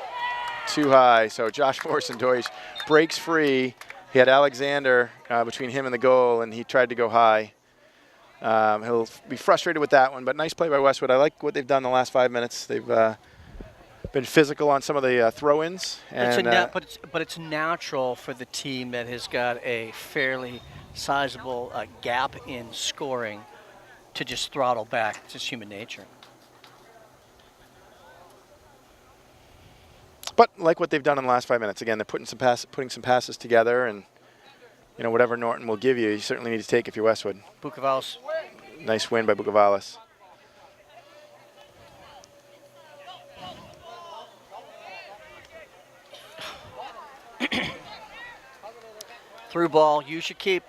too high. So Josh Forsendeutsch breaks free. He had Alexander between him and the goal, and he tried to go high. He'll be frustrated with that one, but nice play by Westwood. I like what they've done the last 5 minutes. They've been physical on some of the throw-ins. But it's natural for the team that has got a fairly sizable gap in scoring to just throttle back. It's just human nature. But like what they've done in the last 5 minutes, again, they're putting some passes together, and whatever Norton will give you, you certainly need to take if you're Westwood. Bukavalis. Nice win by Bukavalis. Through ball, you should keep.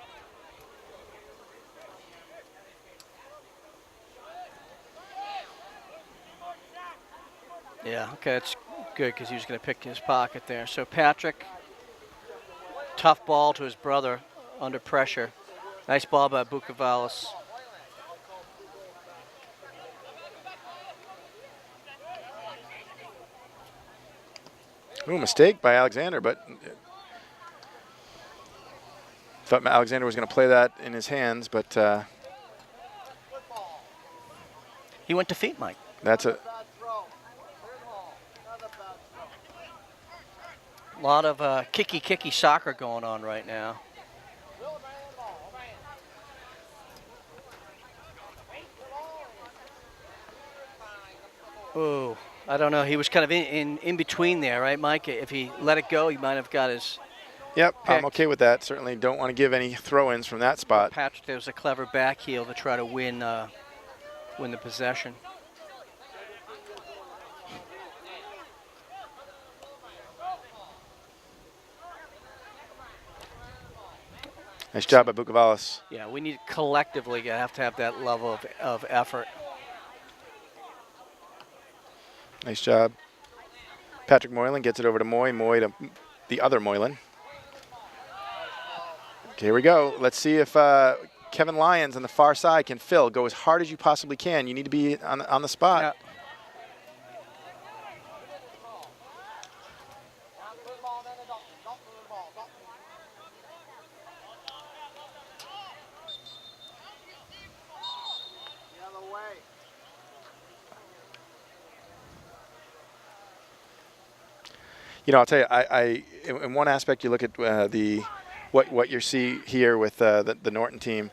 Yeah, okay, that's good because he was going to pick his pocket there. So Patrick, tough ball to his brother under pressure. Nice ball by Bukavalis. Ooh, mistake by Alexander, but thought Alexander was going to play that in his hands, but He went to feet, Mike. That's a lot of kicky soccer going on right now. Ooh, I don't know. He was kind of in between there, right, Mike? If he let it go, he might have got his. Yep, pick. I'm okay with that. Certainly don't want to give any throw-ins from that spot. Patrick, there was a clever back heel to try to win the possession. Nice job by Bukavalis. Yeah, we need collectively to have that level of effort. Nice job. Patrick Moylan gets it over to Moy. Moy to the other Moylan. Okay, here we go. Let's see if Kevin Lyons on the far side can fill. Go as hard as you possibly can. You need to be on the spot. Yeah. I'll tell you, in one aspect, you look at what you see here with the Norton team.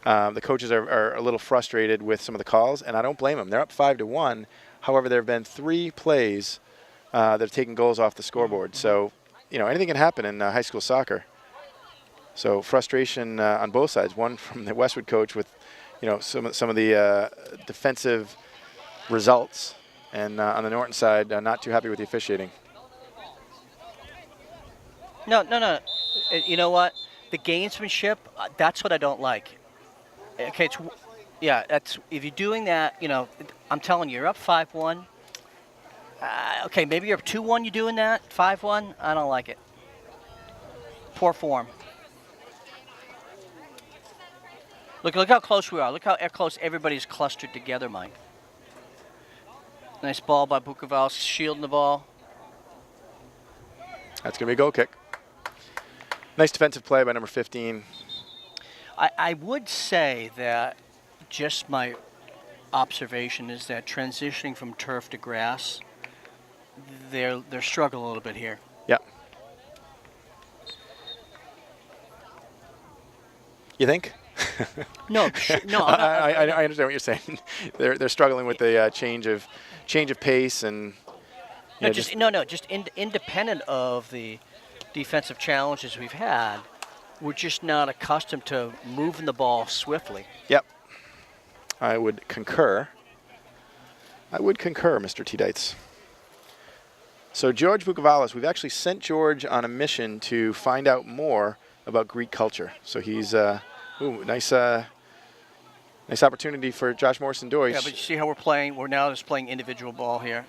The coaches are a little frustrated with some of the calls, and I don't blame them. They're up 5-1. However, there have been 3 plays that have taken goals off the scoreboard. So, anything can happen in high school soccer. So frustration on both sides. One from the Westwood coach with, some of the defensive results, and on the Norton side, not too happy with the officiating. No. You know what? The gamesmanship, that's what I don't like. Okay, that's if you're doing that, I'm telling you, you're up 5-1. Okay, maybe you're up 2-1, you're doing that, 5-1. I don't like it. Poor form. Look how close we are. Look how close everybody's clustered together, Mike. Nice ball by Bukavalis, shielding the ball. That's going to be a goal kick. Nice defensive play by number 15. I would say that just my observation is that transitioning from turf to grass, they're struggling a little bit here. Yep. You think? No. I understand what you're saying. They're struggling with the change of pace and. Just independent of the defensive challenges we've had, we're just not accustomed to moving the ball swiftly. Yep. I would concur. Mr. T-Dites. So George Bukavalis, we've actually sent George on a mission to find out more about Greek culture. So he's nice opportunity for Josh Morrison Deutsch. Yeah, but you see how we're playing? We're now just playing individual ball here.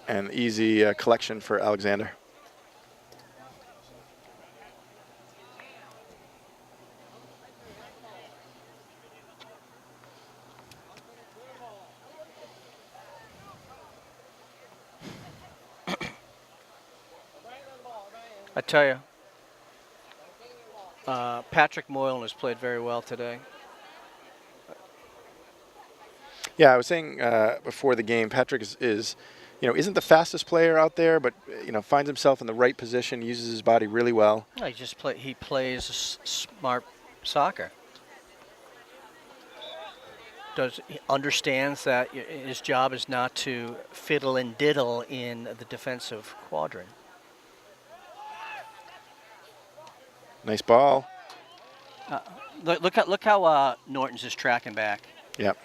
And easy collection for Alexander. I tell you, Patrick Moylan has played very well today. Yeah, I was saying before the game, Patrick is isn't the fastest player out there, but finds himself in the right position, uses his body really well. No, he plays smart soccer. He understands that his job is not to fiddle and diddle in the defensive quadrant. Nice ball. Look how Norton's just tracking back. Yep.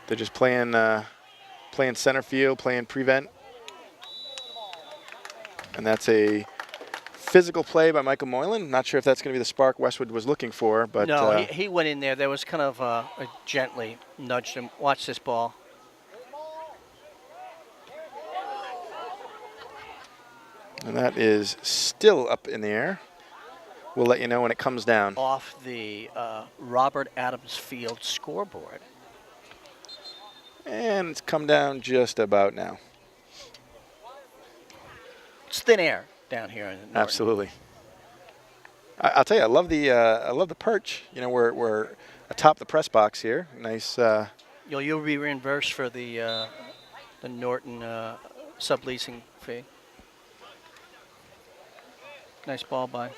They're just playing center field, playing prevent. And that's a physical play by Michael Moylan. Not sure if that's going to be the spark Westwood was looking for, but no, he went in there. There was kind of a gently nudged him. Watch this ball. And that is still up in the air. We'll let you know when it comes down. Off the Robert Adams Field scoreboard. And it's come down just about now. It's thin air down here in Norton. Absolutely. I'll tell you, I love the perch. We're atop the press box here. Nice. You'll be reimbursed for the Norton subleasing fee. Nice ball by.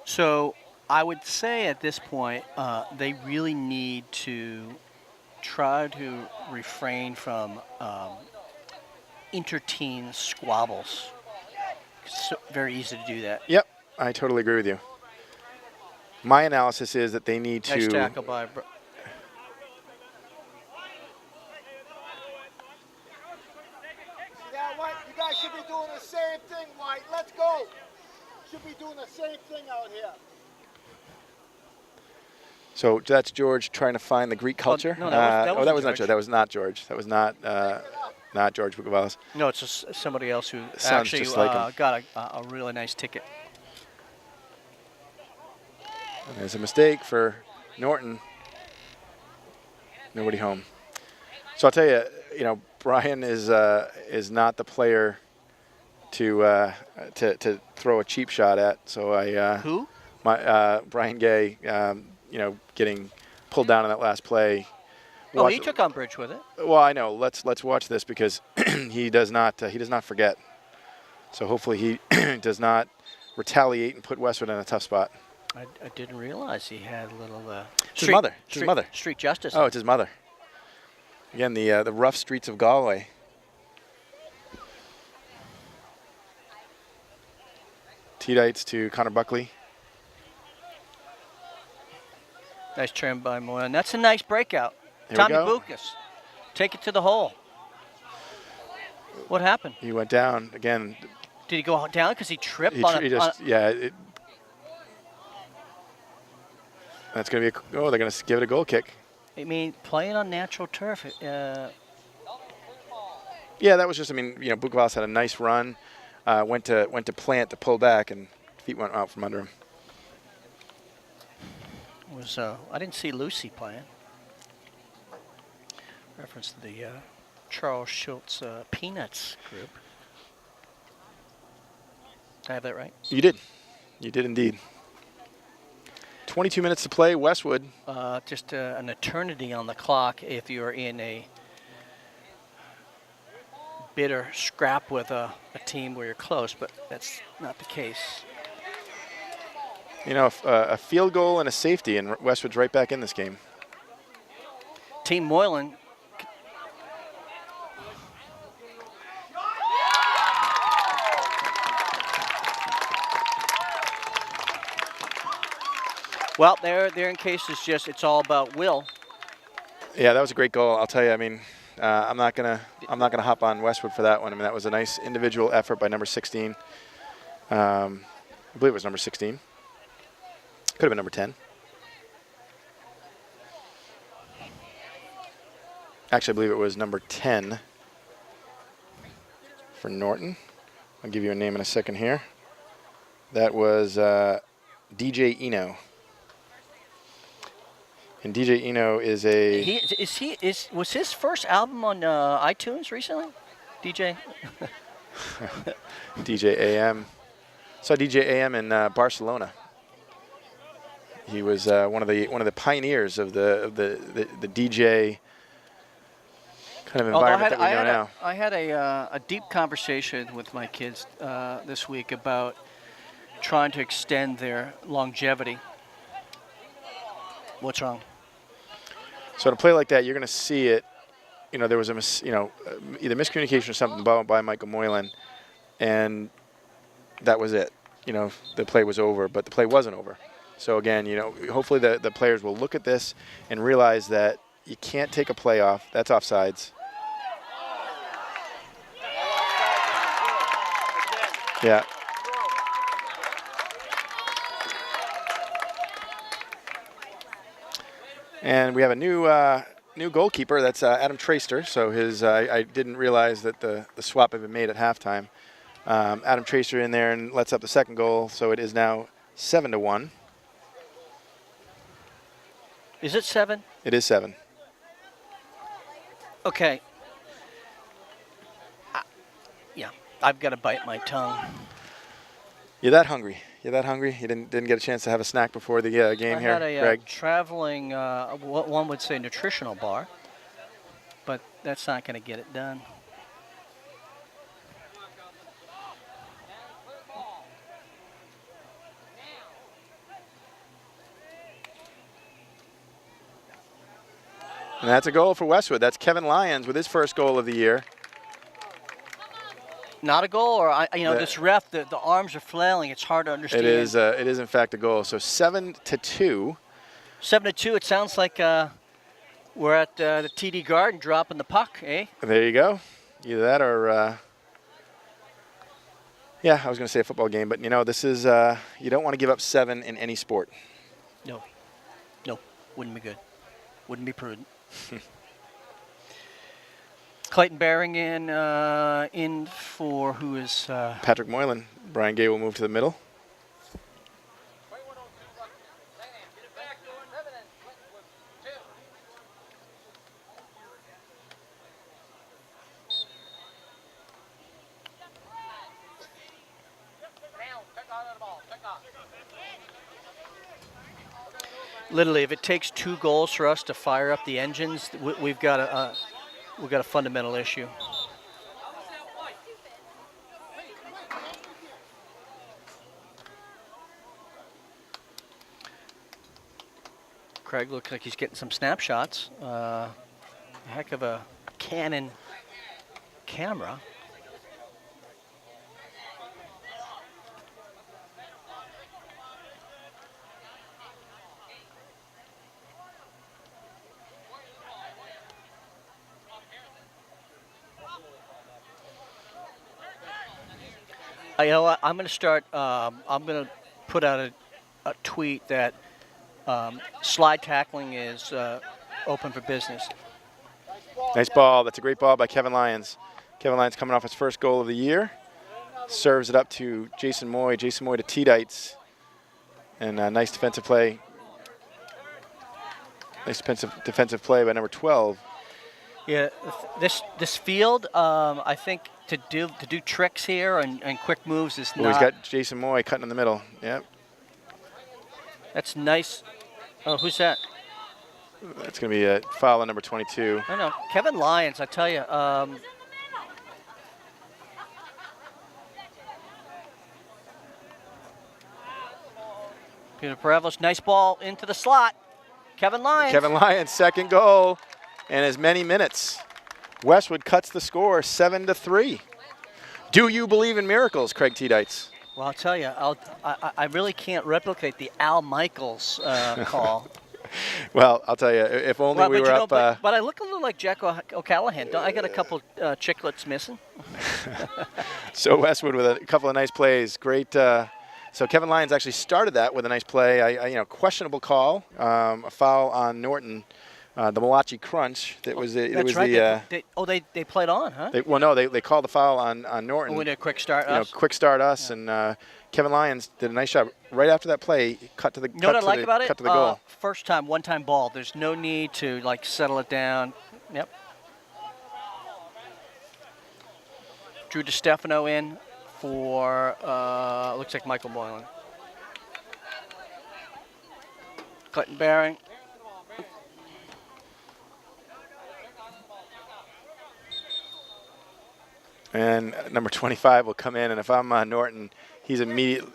So I would say at this point, they really need to try to refrain from inter-team squabbles. It's very easy to do that. Yep, I totally agree with you. My analysis is that they need to. Nice tackle by. You guys should be doing the same thing, White. Let's go. Should be doing the same thing out here. So that's George trying to find the Greek culture. No, that was not George. That was not George. That was not George Bukavalis. No, it's just somebody else who Sounds actually just like him. got a really nice ticket. There's a mistake for Norton. Nobody home. So I'll tell you, Brian is not the player to throw a cheap shot at. So Who? Brian Gay, getting pulled down in that last play. He took umbrage with it. Well, I know. Let's watch this because he does not forget. So hopefully he does not retaliate and put Westwood in a tough spot. I didn't realize he had a little. It's his mother. It's his mother. Street justice. Oh, it's his mother. Again, the rough streets of Galway. Teedites to Connor Buckley. Nice trim by Moylan. That's a nice breakout. Here Tommy we go. Bucas. Take it to the hole. What happened? He went down again. Did he go down because he tripped That's going to be they're going to give it a goal kick. I mean, playing on natural turf. Yeah, that was just. Bukavalis had a nice run. Went to plant to pull back, and feet went out from under him. I didn't see Lucy playing. Reference to the Charles Schultz Peanuts group. Did I have that right? You did. You did indeed. 22 minutes to play. Westwood. Just an eternity on the clock if you're in a bitter scrap with a team where you're close, but that's not the case. A field goal and a safety, and Westwood's right back in this game. Team Moylan. Well, their in case is just it's all about will. Yeah, that was a great goal. I'll tell you. I mean, I'm not gonna hop on Westwood for that one. I mean, that was a nice individual effort by number 16. I believe it was number 16. Could have been number 10. Actually, I believe it was number 10 for Norton. I'll give you a name in a second here. That was DJ Eno. And DJ Eno is a... Was his first album on iTunes recently? DJ? DJ AM. Saw DJ AM in Barcelona. He was one of the pioneers of the DJ kind of environment that we know now. I had a deep conversation with my kids this week about trying to extend their longevity. What's wrong? So to play like that, you're going to see it. You know, there was either miscommunication or something by Michael Moylan, and that was it. You know, the play was over, but the play wasn't over. So again, you know, hopefully the players will look at this and realize that you can't take a play off. That's offsides. Yeah. And we have a new goalkeeper. That's Adam Traster. So his I didn't realize that the swap had been made at halftime. Adam Traster in there and lets up the second goal. So it is now 7-1. Is it 7? It is 7. Okay. Yeah, I've got to bite my tongue. You're that hungry. You're that hungry. You didn't get a chance to have a snack before the game here, I had a Greg. traveling, what one would say, nutritional bar, but that's not going to get it done. And that's a goal for Westwood. That's Kevin Lyons with his first goal of the year. Not a goal, or this ref, the arms are flailing. It's hard to understand. It is in fact a goal. So 7-2. 7-2. It sounds like we're at the TD Garden dropping the puck, eh? There you go. Either that or, yeah, I was going to say a football game, but you know, this is you don't want to give up 7 in any sport. No, wouldn't be good. Wouldn't be prudent. Clayton Barrington in for who is Patrick Moylan. Brian Gay will move to the middle. Literally, if it takes 2 goals for us to fire up the engines, we've got a fundamental issue. Craig looks like he's getting some snapshots. A heck of a Canon camera. You know what? I'm going to start. I'm going to put out a tweet that slide tackling is open for business. Nice ball. That's a great ball by Kevin Lyons. Kevin Lyons coming off his first goal of the year. Serves it up to Jason Moy. Jason Moy to T-Dites. And a nice defensive play. Nice defensive play by number 12. Yeah, this field, I think to do tricks here and quick moves is not. He's got Jason Moy cutting in the middle. Yep. That's nice. Oh, who's that? That's going to be a foul on number 22. I know. Kevin Lyons, I tell you. Peter Parevos, nice ball into the slot. Kevin Lyons. Kevin Lyons, second goal in as many minutes. Westwood cuts the score 7-3. Do you believe in miracles, Craig T-Dites? Well, I'll tell you, I really can't replicate the Al Michaels call. Well, I'll tell you, if only Well, we but were you know, up. but I look a little like Jack O'Callahan. I got a couple chiclets missing. So Westwood with a couple of nice plays. Great. So Kevin Lyons actually started that with a nice play. Questionable call, a foul on Norton, the Malachi crunch. That was it. That's Was right. the. They played on, huh? They called the foul on Norton. We did a quick start us. Quick start us, and Kevin Lyons did a nice job right after that play. Cut to the. You know what I like about it? Cut to the goal. First time, one-time ball. There's no need to like settle it down. Yep. Drew DiStefano in for looks like Michael Moylan. Clinton Baring. And number 25 will come in, and if I'm Norton, he's immediately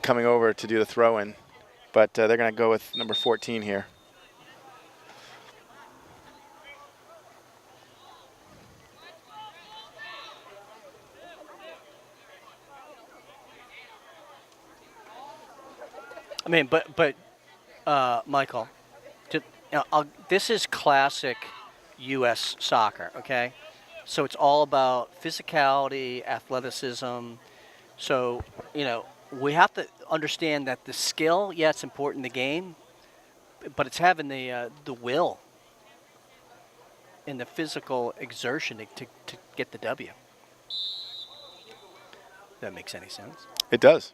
coming over to do the throw-in. But they're going to go with number 14 here. I mean, but Michael, this is classic U.S. soccer, okay? So it's all about physicality, athleticism. So, we have to understand that the skill, yeah, it's important in the game, but it's having the will and the physical exertion to get the W. If that makes any sense. It does.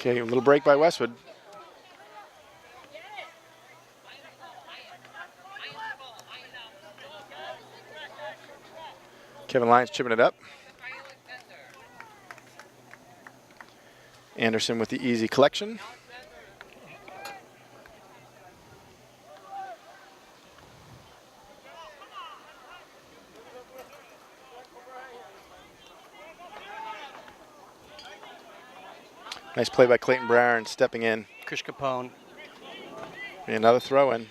Okay, a little break by Westwood. Kevin Lyons chipping it up. Anderson with the easy collection. Nice play by Clayton Brown stepping in. Chris Capone. Another throw in.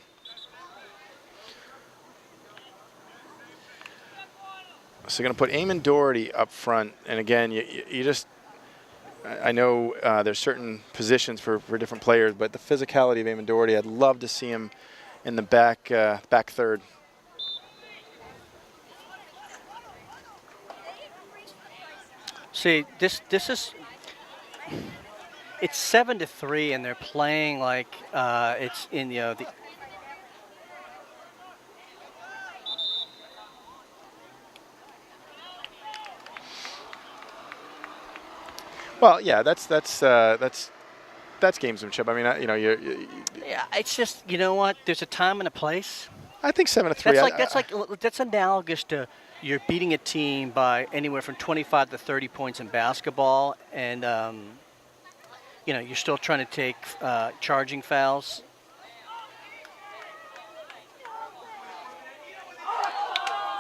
So going to put Eamon Doherty up front. And again, you just, I know there's certain positions for different players, but the physicality of Eamon Doherty, I'd love to see him in the back third. See, this is, it's 7-3, and they're playing like it's in the. Well, yeah, that's gamesmanship. I mean, Yeah, it's just, you know what? There's a time and a place. I think 7-3. That's analogous to you're beating a team by anywhere from 25 to 30 points in basketball, and you're still trying to take charging fouls.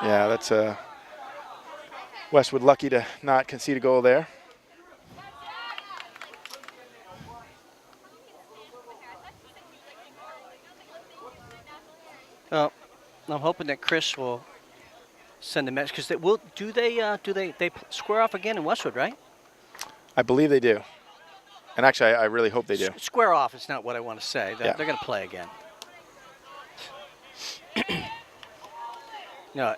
Yeah, that's Westwood lucky to not concede a goal there. Well, I'm hoping that Chris will send a message, because they square off again in Westwood, right? I believe they do. And actually, I really hope they do. Square off is not what I want to say. They're Yeah. going to play again. No.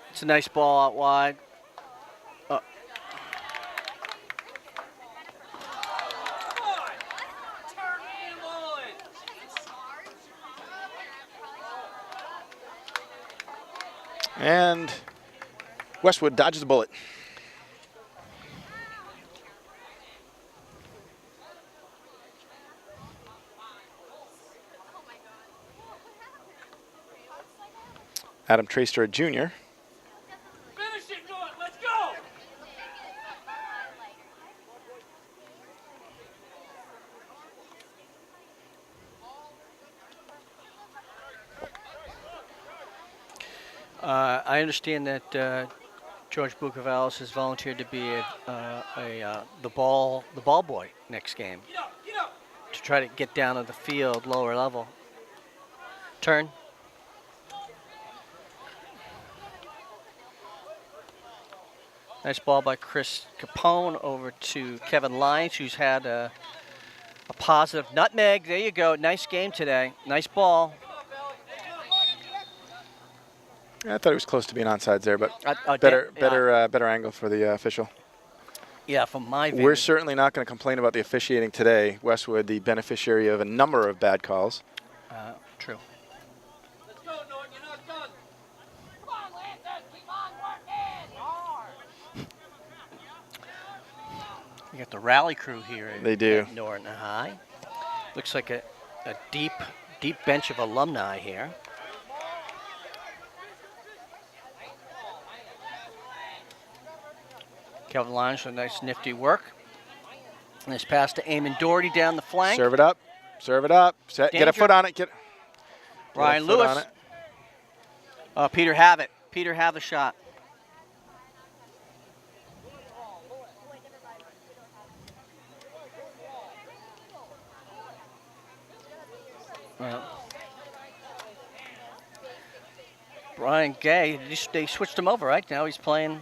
It's a nice ball out wide. And Westwood dodges a bullet. Adam Traster, a junior. Finish it, Norton. Let's go. I understand that George Bucavalis has volunteered to be the ball boy next game. Get up. to try to get down to the field, lower level. Turn. Nice ball by Chris Capone over to Kevin Lyons, who's had a positive nutmeg. There you go. Nice game today. Nice ball. Yeah, I thought it was close to being onside there, but better better angle for the official. Yeah, from my view. We're certainly not going to complain about the officiating today. Westwood, the beneficiary of a number of bad calls. True. Let's go, Norton. You're not done. Come on, Lancers. Keep on working. Hard. You got the rally crew here. They do. At Norton High. Looks like a deep bench of alumni here. Kevin Lyons with nice nifty work. Nice pass to Eamon Doherty down the flank. Serve it up. Serve it up. Get a foot on it. Get Ryan a foot Lewis. on it. Peter have it. Peter have the shot. Brian Gay, they switched him over, right? Now he's playing.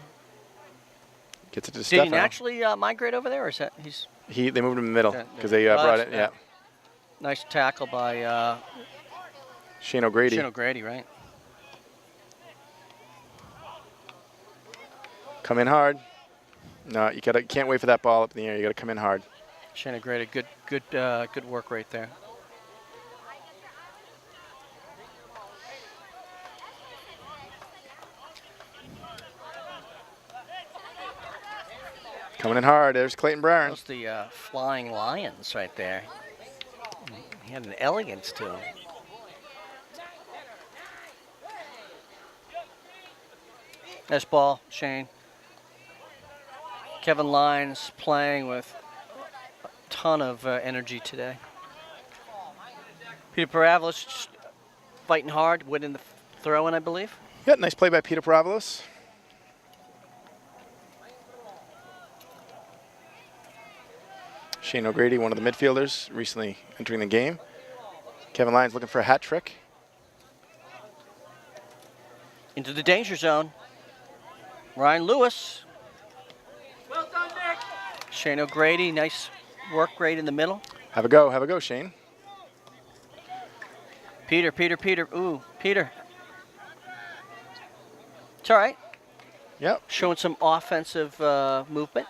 Gets it to Did Stefano. he naturally migrate over there, or is that he's? They moved him in the middle because they brought it. Yeah. Nice tackle by Shane O'Grady. Shane O'Grady, right? Come in hard. No, you can't wait for that ball up in the air. You got to come in hard. Shane O'Grady, good work right there. Coming in hard. There's Clayton Brown. Those the flying lions right there. He had an elegance to him. Nice ball, Shane. Kevin Lyons playing with a ton of energy today. Peter Paravalos just fighting hard, winning the throw-in, I believe. Yeah, nice play by Peter Paravalos. Shane O'Grady, one of the midfielders, recently entering the game. Kevin Lyons looking for a hat trick. Into the danger zone. Ryan Lewis. Well done, Nick. Shane O'Grady, nice work right in the middle. Have a go, Shane. Peter. Ooh, Peter. It's all right. Yep. Showing some offensive movement.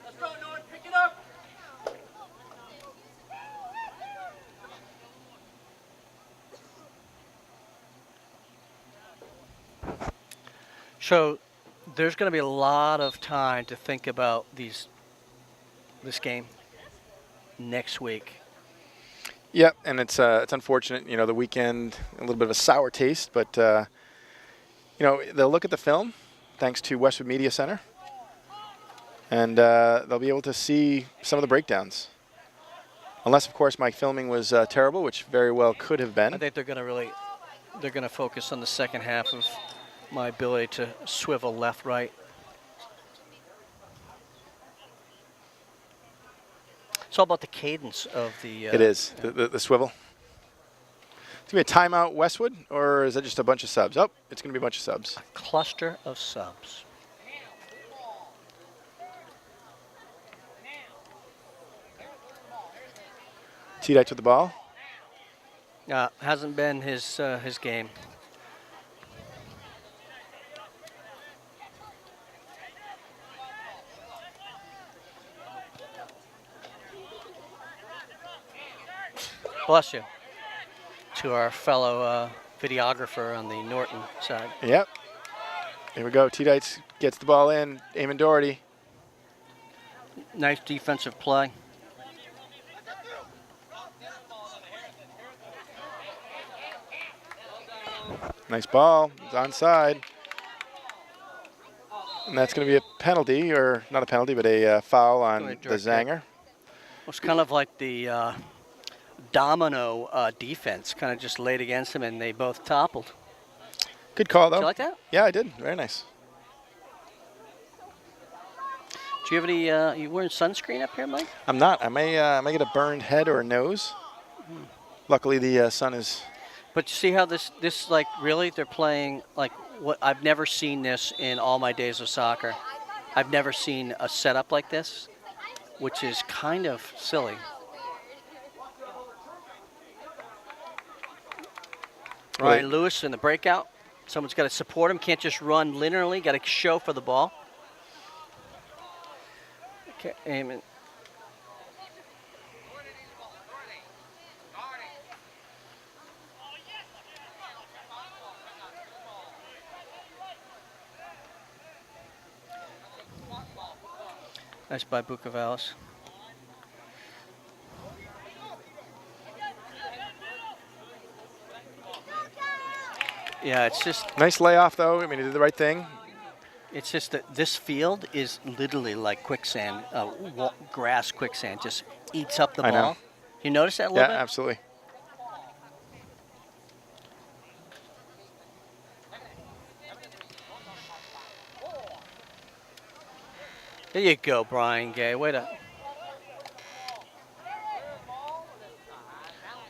Let's go, Norton. Pick it up. So there's going to be a lot of time to think about this game next week. Yep, and it's unfortunate. The weekend, a little bit of a sour taste, but they'll look at the film, thanks to Westwood Media Center, and they'll be able to see some of the breakdowns. Unless, of course, my filming was terrible, which very well could have been. I think they're going to focus on the second half of my ability to swivel left, right. It's all about the cadence of the. It is the swivel. It's gonna be a timeout, Westwood, or is that just a bunch of subs? Oh, it's gonna be a bunch of subs. Cluster of subs. T-Dites with the ball. Hasn't been his game. Bless you. To our fellow videographer on the Norton side. Yep. Here we go. T-Dites gets the ball in. Eamon Doherty. Nice defensive play. Nice ball. It's onside. And that's going to be a penalty, or not a penalty, but a foul on the Zanger. It's kind of like the domino defense, kind of just laid against him, and they both toppled. Good call, though. Did you like that? Yeah, I did. Very nice. Do you have any? You wearing sunscreen up here, Mike? I'm not. I may get a burned head or a nose. Luckily, the sun is. But you see how this like really they're playing like what I've never seen this in all my days of soccer. I've never seen a setup like this, which is kind of silly. Ryan Lewis in the breakout. Someone's got to support him. Can't just run linearly. Got to show for the ball. Okay, amen. Nice by Bukovalis. Yeah, it's just Nice layoff, though. I mean, he did the right thing. it's just that this field is literally like quicksand, grass quicksand. Just eats up the I know. ball. You notice that a Yeah, little bit? absolutely. There you go, Brian Gay. Way to.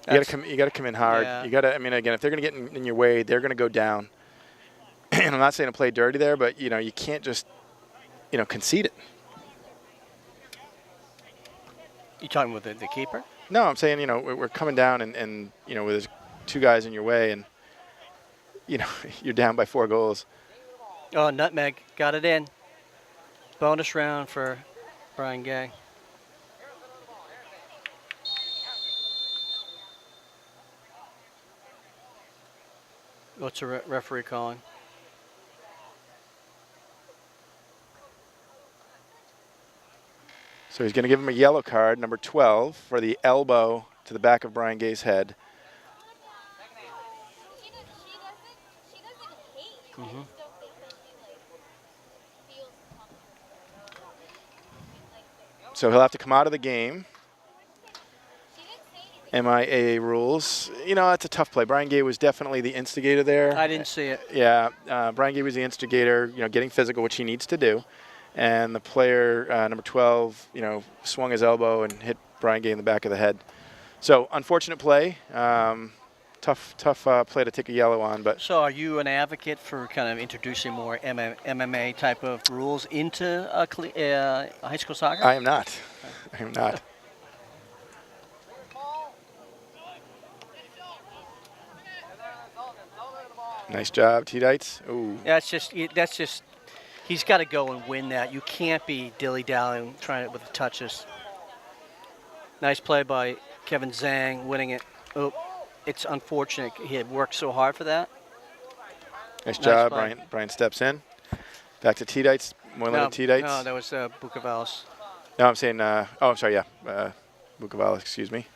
You got to come in hard. Yeah. You got to. I mean, again, if they're going to get in your way, they're going to go down. And I'm not saying to play dirty there, but you can't just concede it. You talking with the keeper? No, I'm saying we're coming down and with there's 2 guys in your way and you're down by 4 goals. Oh, nutmeg. Got it in. Bonus round for Brian Gay. What's the referee calling? So he's going to give him a yellow card, number 12, for the elbow to the back of Brian Gay's head. She doesn't hate. Mhm. I just don't think that she feels comfortable. So he'll have to come out of the game. She didn't say anything. MIA rules. It's a tough play. Brian Gay was definitely the instigator there. I didn't see it. Yeah, Brian Gay was the instigator, getting physical, which he needs to do. And the player, number 12, swung his elbow and hit Brian Gay in the back of the head. So, unfortunate play. Tough play to take a yellow on. But So are you an advocate for kind of introducing more MMA type of rules into high school soccer? I am not. I am not. Nice job, T-Dites. Ooh. That's just he's got to go and win that. You can't be dilly-dallying trying it with the touches. Nice play by Kevin Zhang, winning it. Oh, it's unfortunate. He had worked so hard for that. Nice Nice job. play. Brian steps in. Back to T-Dites. More little T-Dites. No, that was Bukovalis. No, I'm saying, I'm sorry, yeah. Bukovalis, excuse me.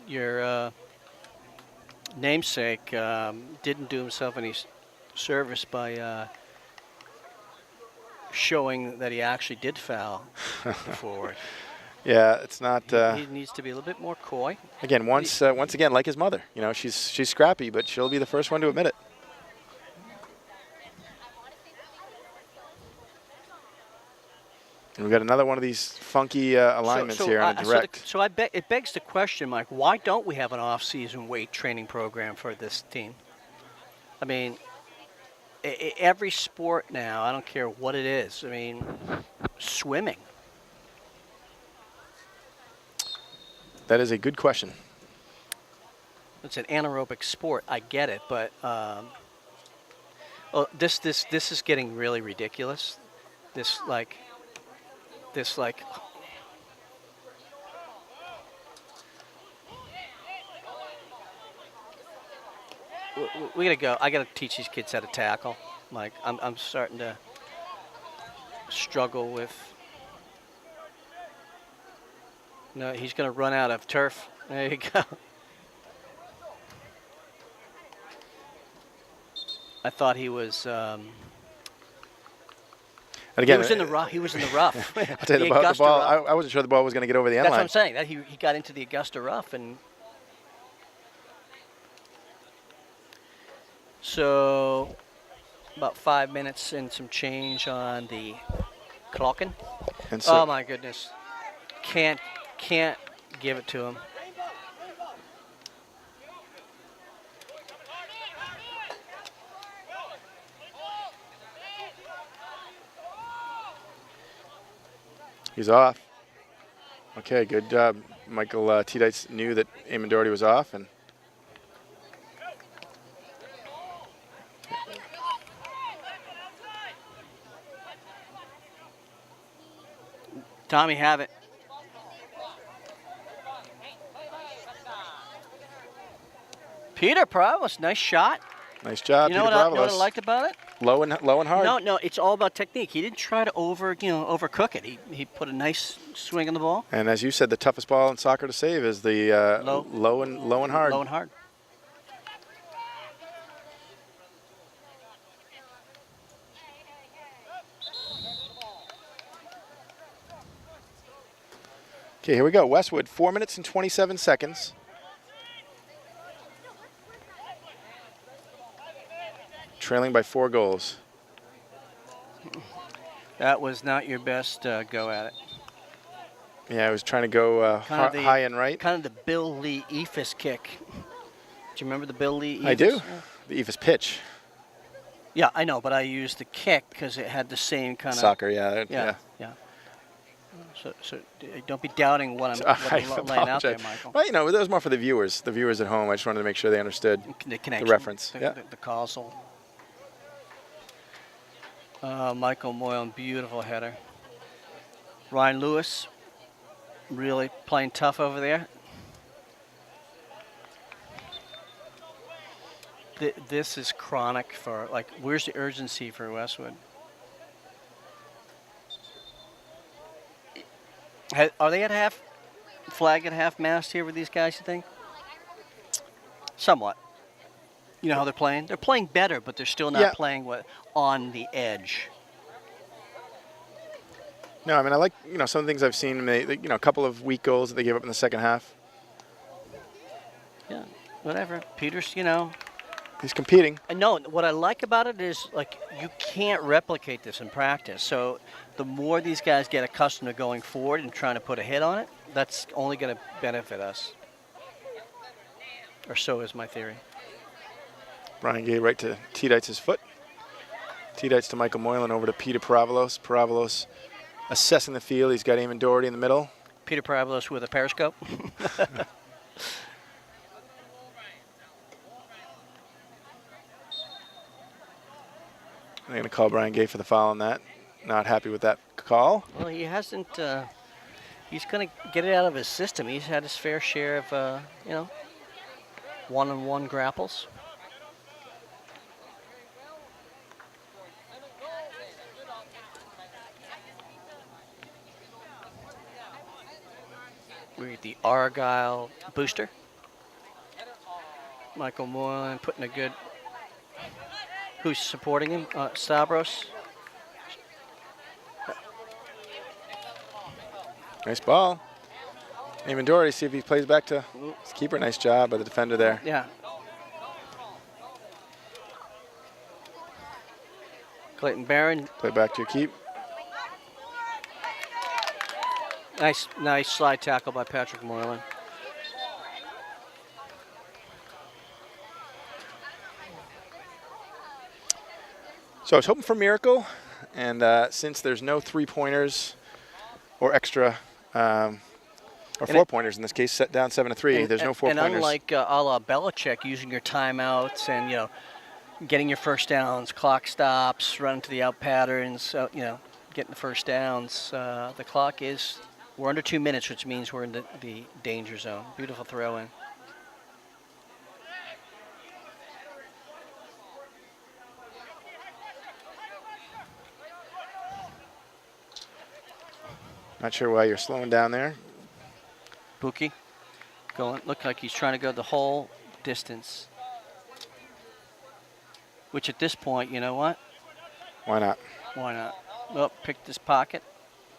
Your namesake didn't do himself any service by showing that he actually did foul forward. Yeah, it's not. He needs to be a little bit more coy. Again, once again, like his mother. She's scrappy, but she'll be the first one to admit it. And we've got another one of these funky alignments here on a direct. So it begs the question, Mike, why don't we have an off-season weight training program for this team? I mean, every sport now, I don't care what it is. I mean, swimming. That is a good question. It's an anaerobic sport. I get it, but this is getting really ridiculous. This like. We gotta go. I gotta teach these kids how to tackle. Like I'm starting to struggle with. No, he's gonna run out of turf. There you go. I thought he was. And again, he was in the rough. He was in the rough. I'll tell you about the ball. I wasn't sure the ball was going to get over the end That's line. what I'm saying. That he got into the Augusta rough, and So about 5 minutes and some change on the clocking. And so Oh my goodness. Can't give it to him. he's off. Okay, good job. Michael T-Dites knew that Eamon Doherty was off, and Tommy have it. Peter Provost, nice shot. nice job, You know Peter what I Bravalos. liked about it? Low and hard. No, it's all about technique. He didn't try to overcook it. He put a nice swing on the ball. And as you said, the toughest ball in soccer to save is the low and hard. Low and hard. Okay, here we go. Westwood, 4 minutes and 27 seconds. Trailing by 4 goals. That was not your best go at it. Yeah, I was trying to go high and right. Kind of the Bill Lee Ephus kick. Do you remember the Bill Lee Ephus? I do. The Ephus pitch. Yeah, I know, but I used the kick because it had the same kind of Soccer, yeah. Yeah. So don't be doubting what I'm laying out there, apologize. Michael. Well, that was more for the viewers at home. I just wanted to make sure they understood The connection, the reference. the, Yeah. the causal. Michael Moylan, beautiful header. Ryan Lewis, really playing tough over there. This is chronic for, where's the urgency for Westwood? Are they at flag at half mast here with these guys, you think? Somewhat. You know how they're playing? They're playing better, but they're still not playing on the edge. No, I mean, I like, some of the things I've seen, a couple of weak goals that they gave up in the second half. Yeah, whatever. Peters, He's competing. And no, what I like about it is, you can't replicate this in practice. So the more these guys get accustomed to going forward and trying to put a hit on it, that's only going to benefit us. Or so is my theory. Brian Gay right to T-Dites' foot. T-Dites to Michael Moylan over to Peter Paravalos. Paravalos assessing the field. He's got Eamon Doherty in the middle. Peter Paravalos with a periscope. I'm going to call Brian Gay for the foul on that. Not happy with that call. Well, he hasn't. He's going to get it out of his system. He's had his fair share of, one-on-one grapples. We're at the Argyle booster. Michael Moylan putting a good. Who's supporting him? Stavros. Nice ball. Eamon Doherty, see if he plays back to his keeper. Nice job by the defender there. Yeah. Clayton Barron. Play back to your keep. Nice slide tackle by Patrick Moylan. So I was hoping for a miracle, and since there's no three-pointers or extra, or four-pointers in this case, set down 7-3, there's no four-pointers. And unlike a la Belichick, using your timeouts and, getting your first downs, clock stops, running to the out patterns, getting the first downs, the clock is, we're under 2 minutes, which means we're in the danger zone. Beautiful throw in. Not sure why you're slowing down there. Buki look like he's trying to go the whole distance. Which at this point, you know what? Why not? Why not? Oh, picked his pocket.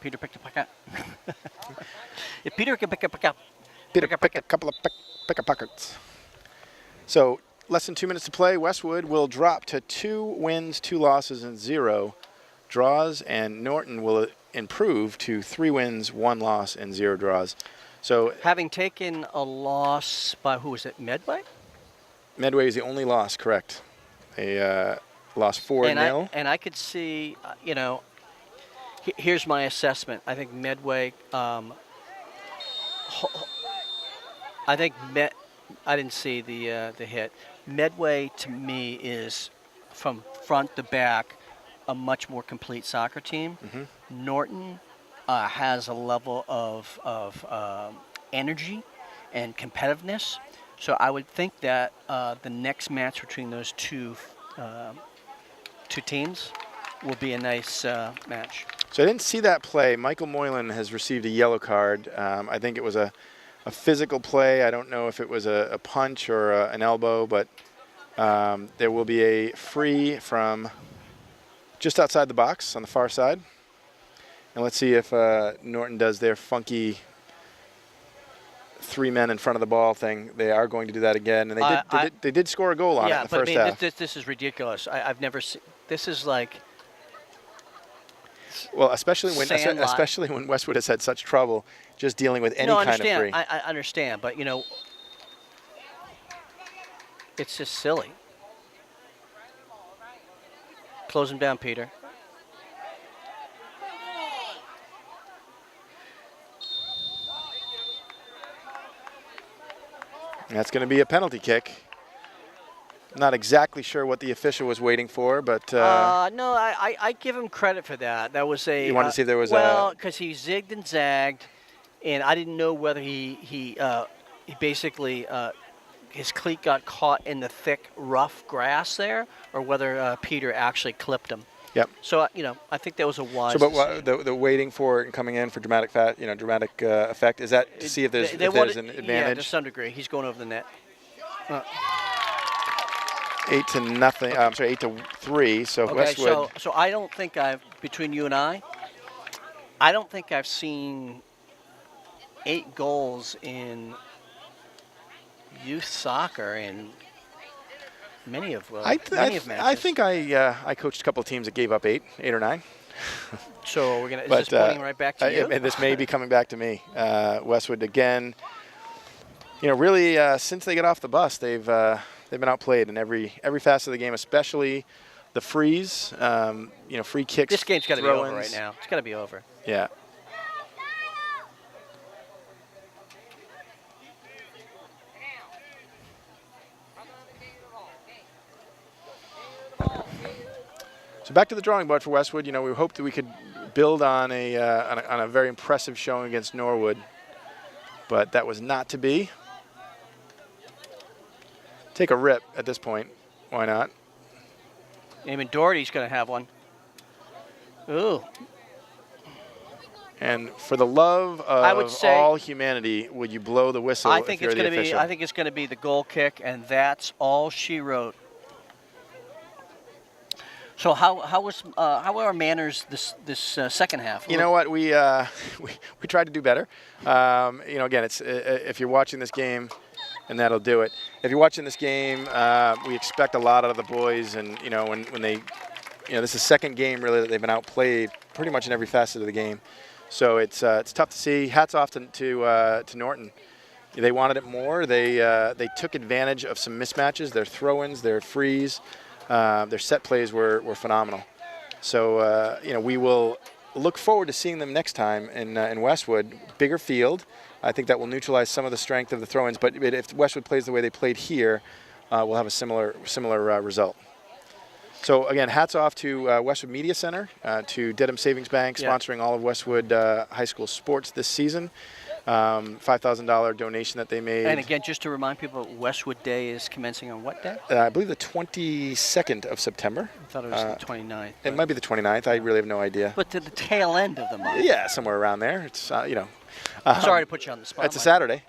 Peter picked a pocket. If Peter can pick a pocket. Peter pick a couple of pick a pockets. So, less than 2 minutes to play. Westwood will drop to 2 wins, 2 losses, and 0 draws, and Norton will improve to 3 wins, 1 loss, and 0 draws. So Having taken a loss by, who was it, Medway? Medway is the only loss, correct. They lost 4-0. And I could see, here's my assessment. I think Medway, I didn't see the hit. Medway, to me, is from front to back a much more complete soccer team. Norton has a level of energy and competitiveness. So I would think that the next match between those two teams will be a nice match. So I didn't see that play. Michael Moylan has received a yellow card. I think it was a physical play. I don't know if it was a punch or an elbow, but there will be a free from just outside the box on the far side. And let's see if Norton does their funky 3 men in front of the ball thing. They are going to do that again, and they did score a goal on it in the first half. This is ridiculous. I've never seen. This is like. Well, especially when Westwood has had such trouble just dealing with any kind of free. I understand, but it's just silly. Close him down, Peter. And that's going to be a penalty kick. Not exactly sure what the official was waiting for, but no, I give him credit for that. That was a. You wanted to see if there was well, because he zigged and zagged, and I didn't know whether he basically his cleat got caught in the thick, rough grass there, or whether Peter actually clipped him. Yep. So I think that was a wise. So, but the waiting for it and coming in for dramatic effect, is that to see if there's an advantage? Yeah, to some degree, he's going over the net. 8-0. I'm sorry, 8-3. So okay, Westwood. So I don't think between you and I don't think I've seen 8 goals in youth soccer in many of matches. I think I coached a couple of teams that gave up 8 or 9. So we're gonna. Is this pointing right back to you? And this may be coming back to me. Westwood again. Really since they got off the bus, they've been outplayed in every facet of the game, especially the frees. Free kicks. This game's got to be over right now. It's got to be over. Yeah. So back to the drawing board for Westwood. We hoped that we could build on a very impressive showing against Norwood, but that was not to be. Take a rip at this point. Why not? Even Doherty's going to have one. Ooh. And for the love of all humanity, would you blow the whistle if you're the official? I think it's going to be the goal kick, and that's all she wrote. So how are our manners this second half? You know what, we tried to do better. Again, it's if you're watching this game, and that'll do it. If you're watching this game, we expect a lot out of the boys, and when they, this is the second game really that they've been outplayed pretty much in every facet of the game. So it's tough to see. Hats off to Norton. They wanted it more. They took advantage of some mismatches. Their throw-ins, their frees, their set plays were phenomenal. So we will look forward to seeing them next time in Westwood. Bigger field. I think that will neutralize some of the strength of the throw-ins. But if Westwood plays the way they played here, we'll have a similar result. So again, hats off to Westwood Media Center, to Dedham Savings Bank, sponsoring all of Westwood high school sports this season. $5,000 donation that they made. And again, just to remind people, Westwood Day is commencing on what day? I believe the 22nd of September. I thought it was the 29th. It might be the 29th. I really have no idea. But to the tail end of the month. Yeah, somewhere around there. It's sorry to put you on the spot. It's a Saturday.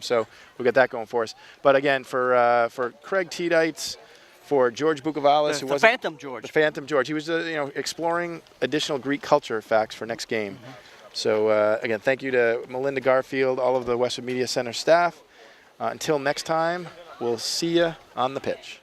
So we'll get that going for us. But again, for Craig Tedites, for George Bukavalis, the Phantom George. The Phantom George. He was exploring additional Greek culture facts for next game. Mm-hmm. So again, thank you to Melinda Garfield, all of the Westwood Media Center staff. Until next time, We'll see you on the pitch.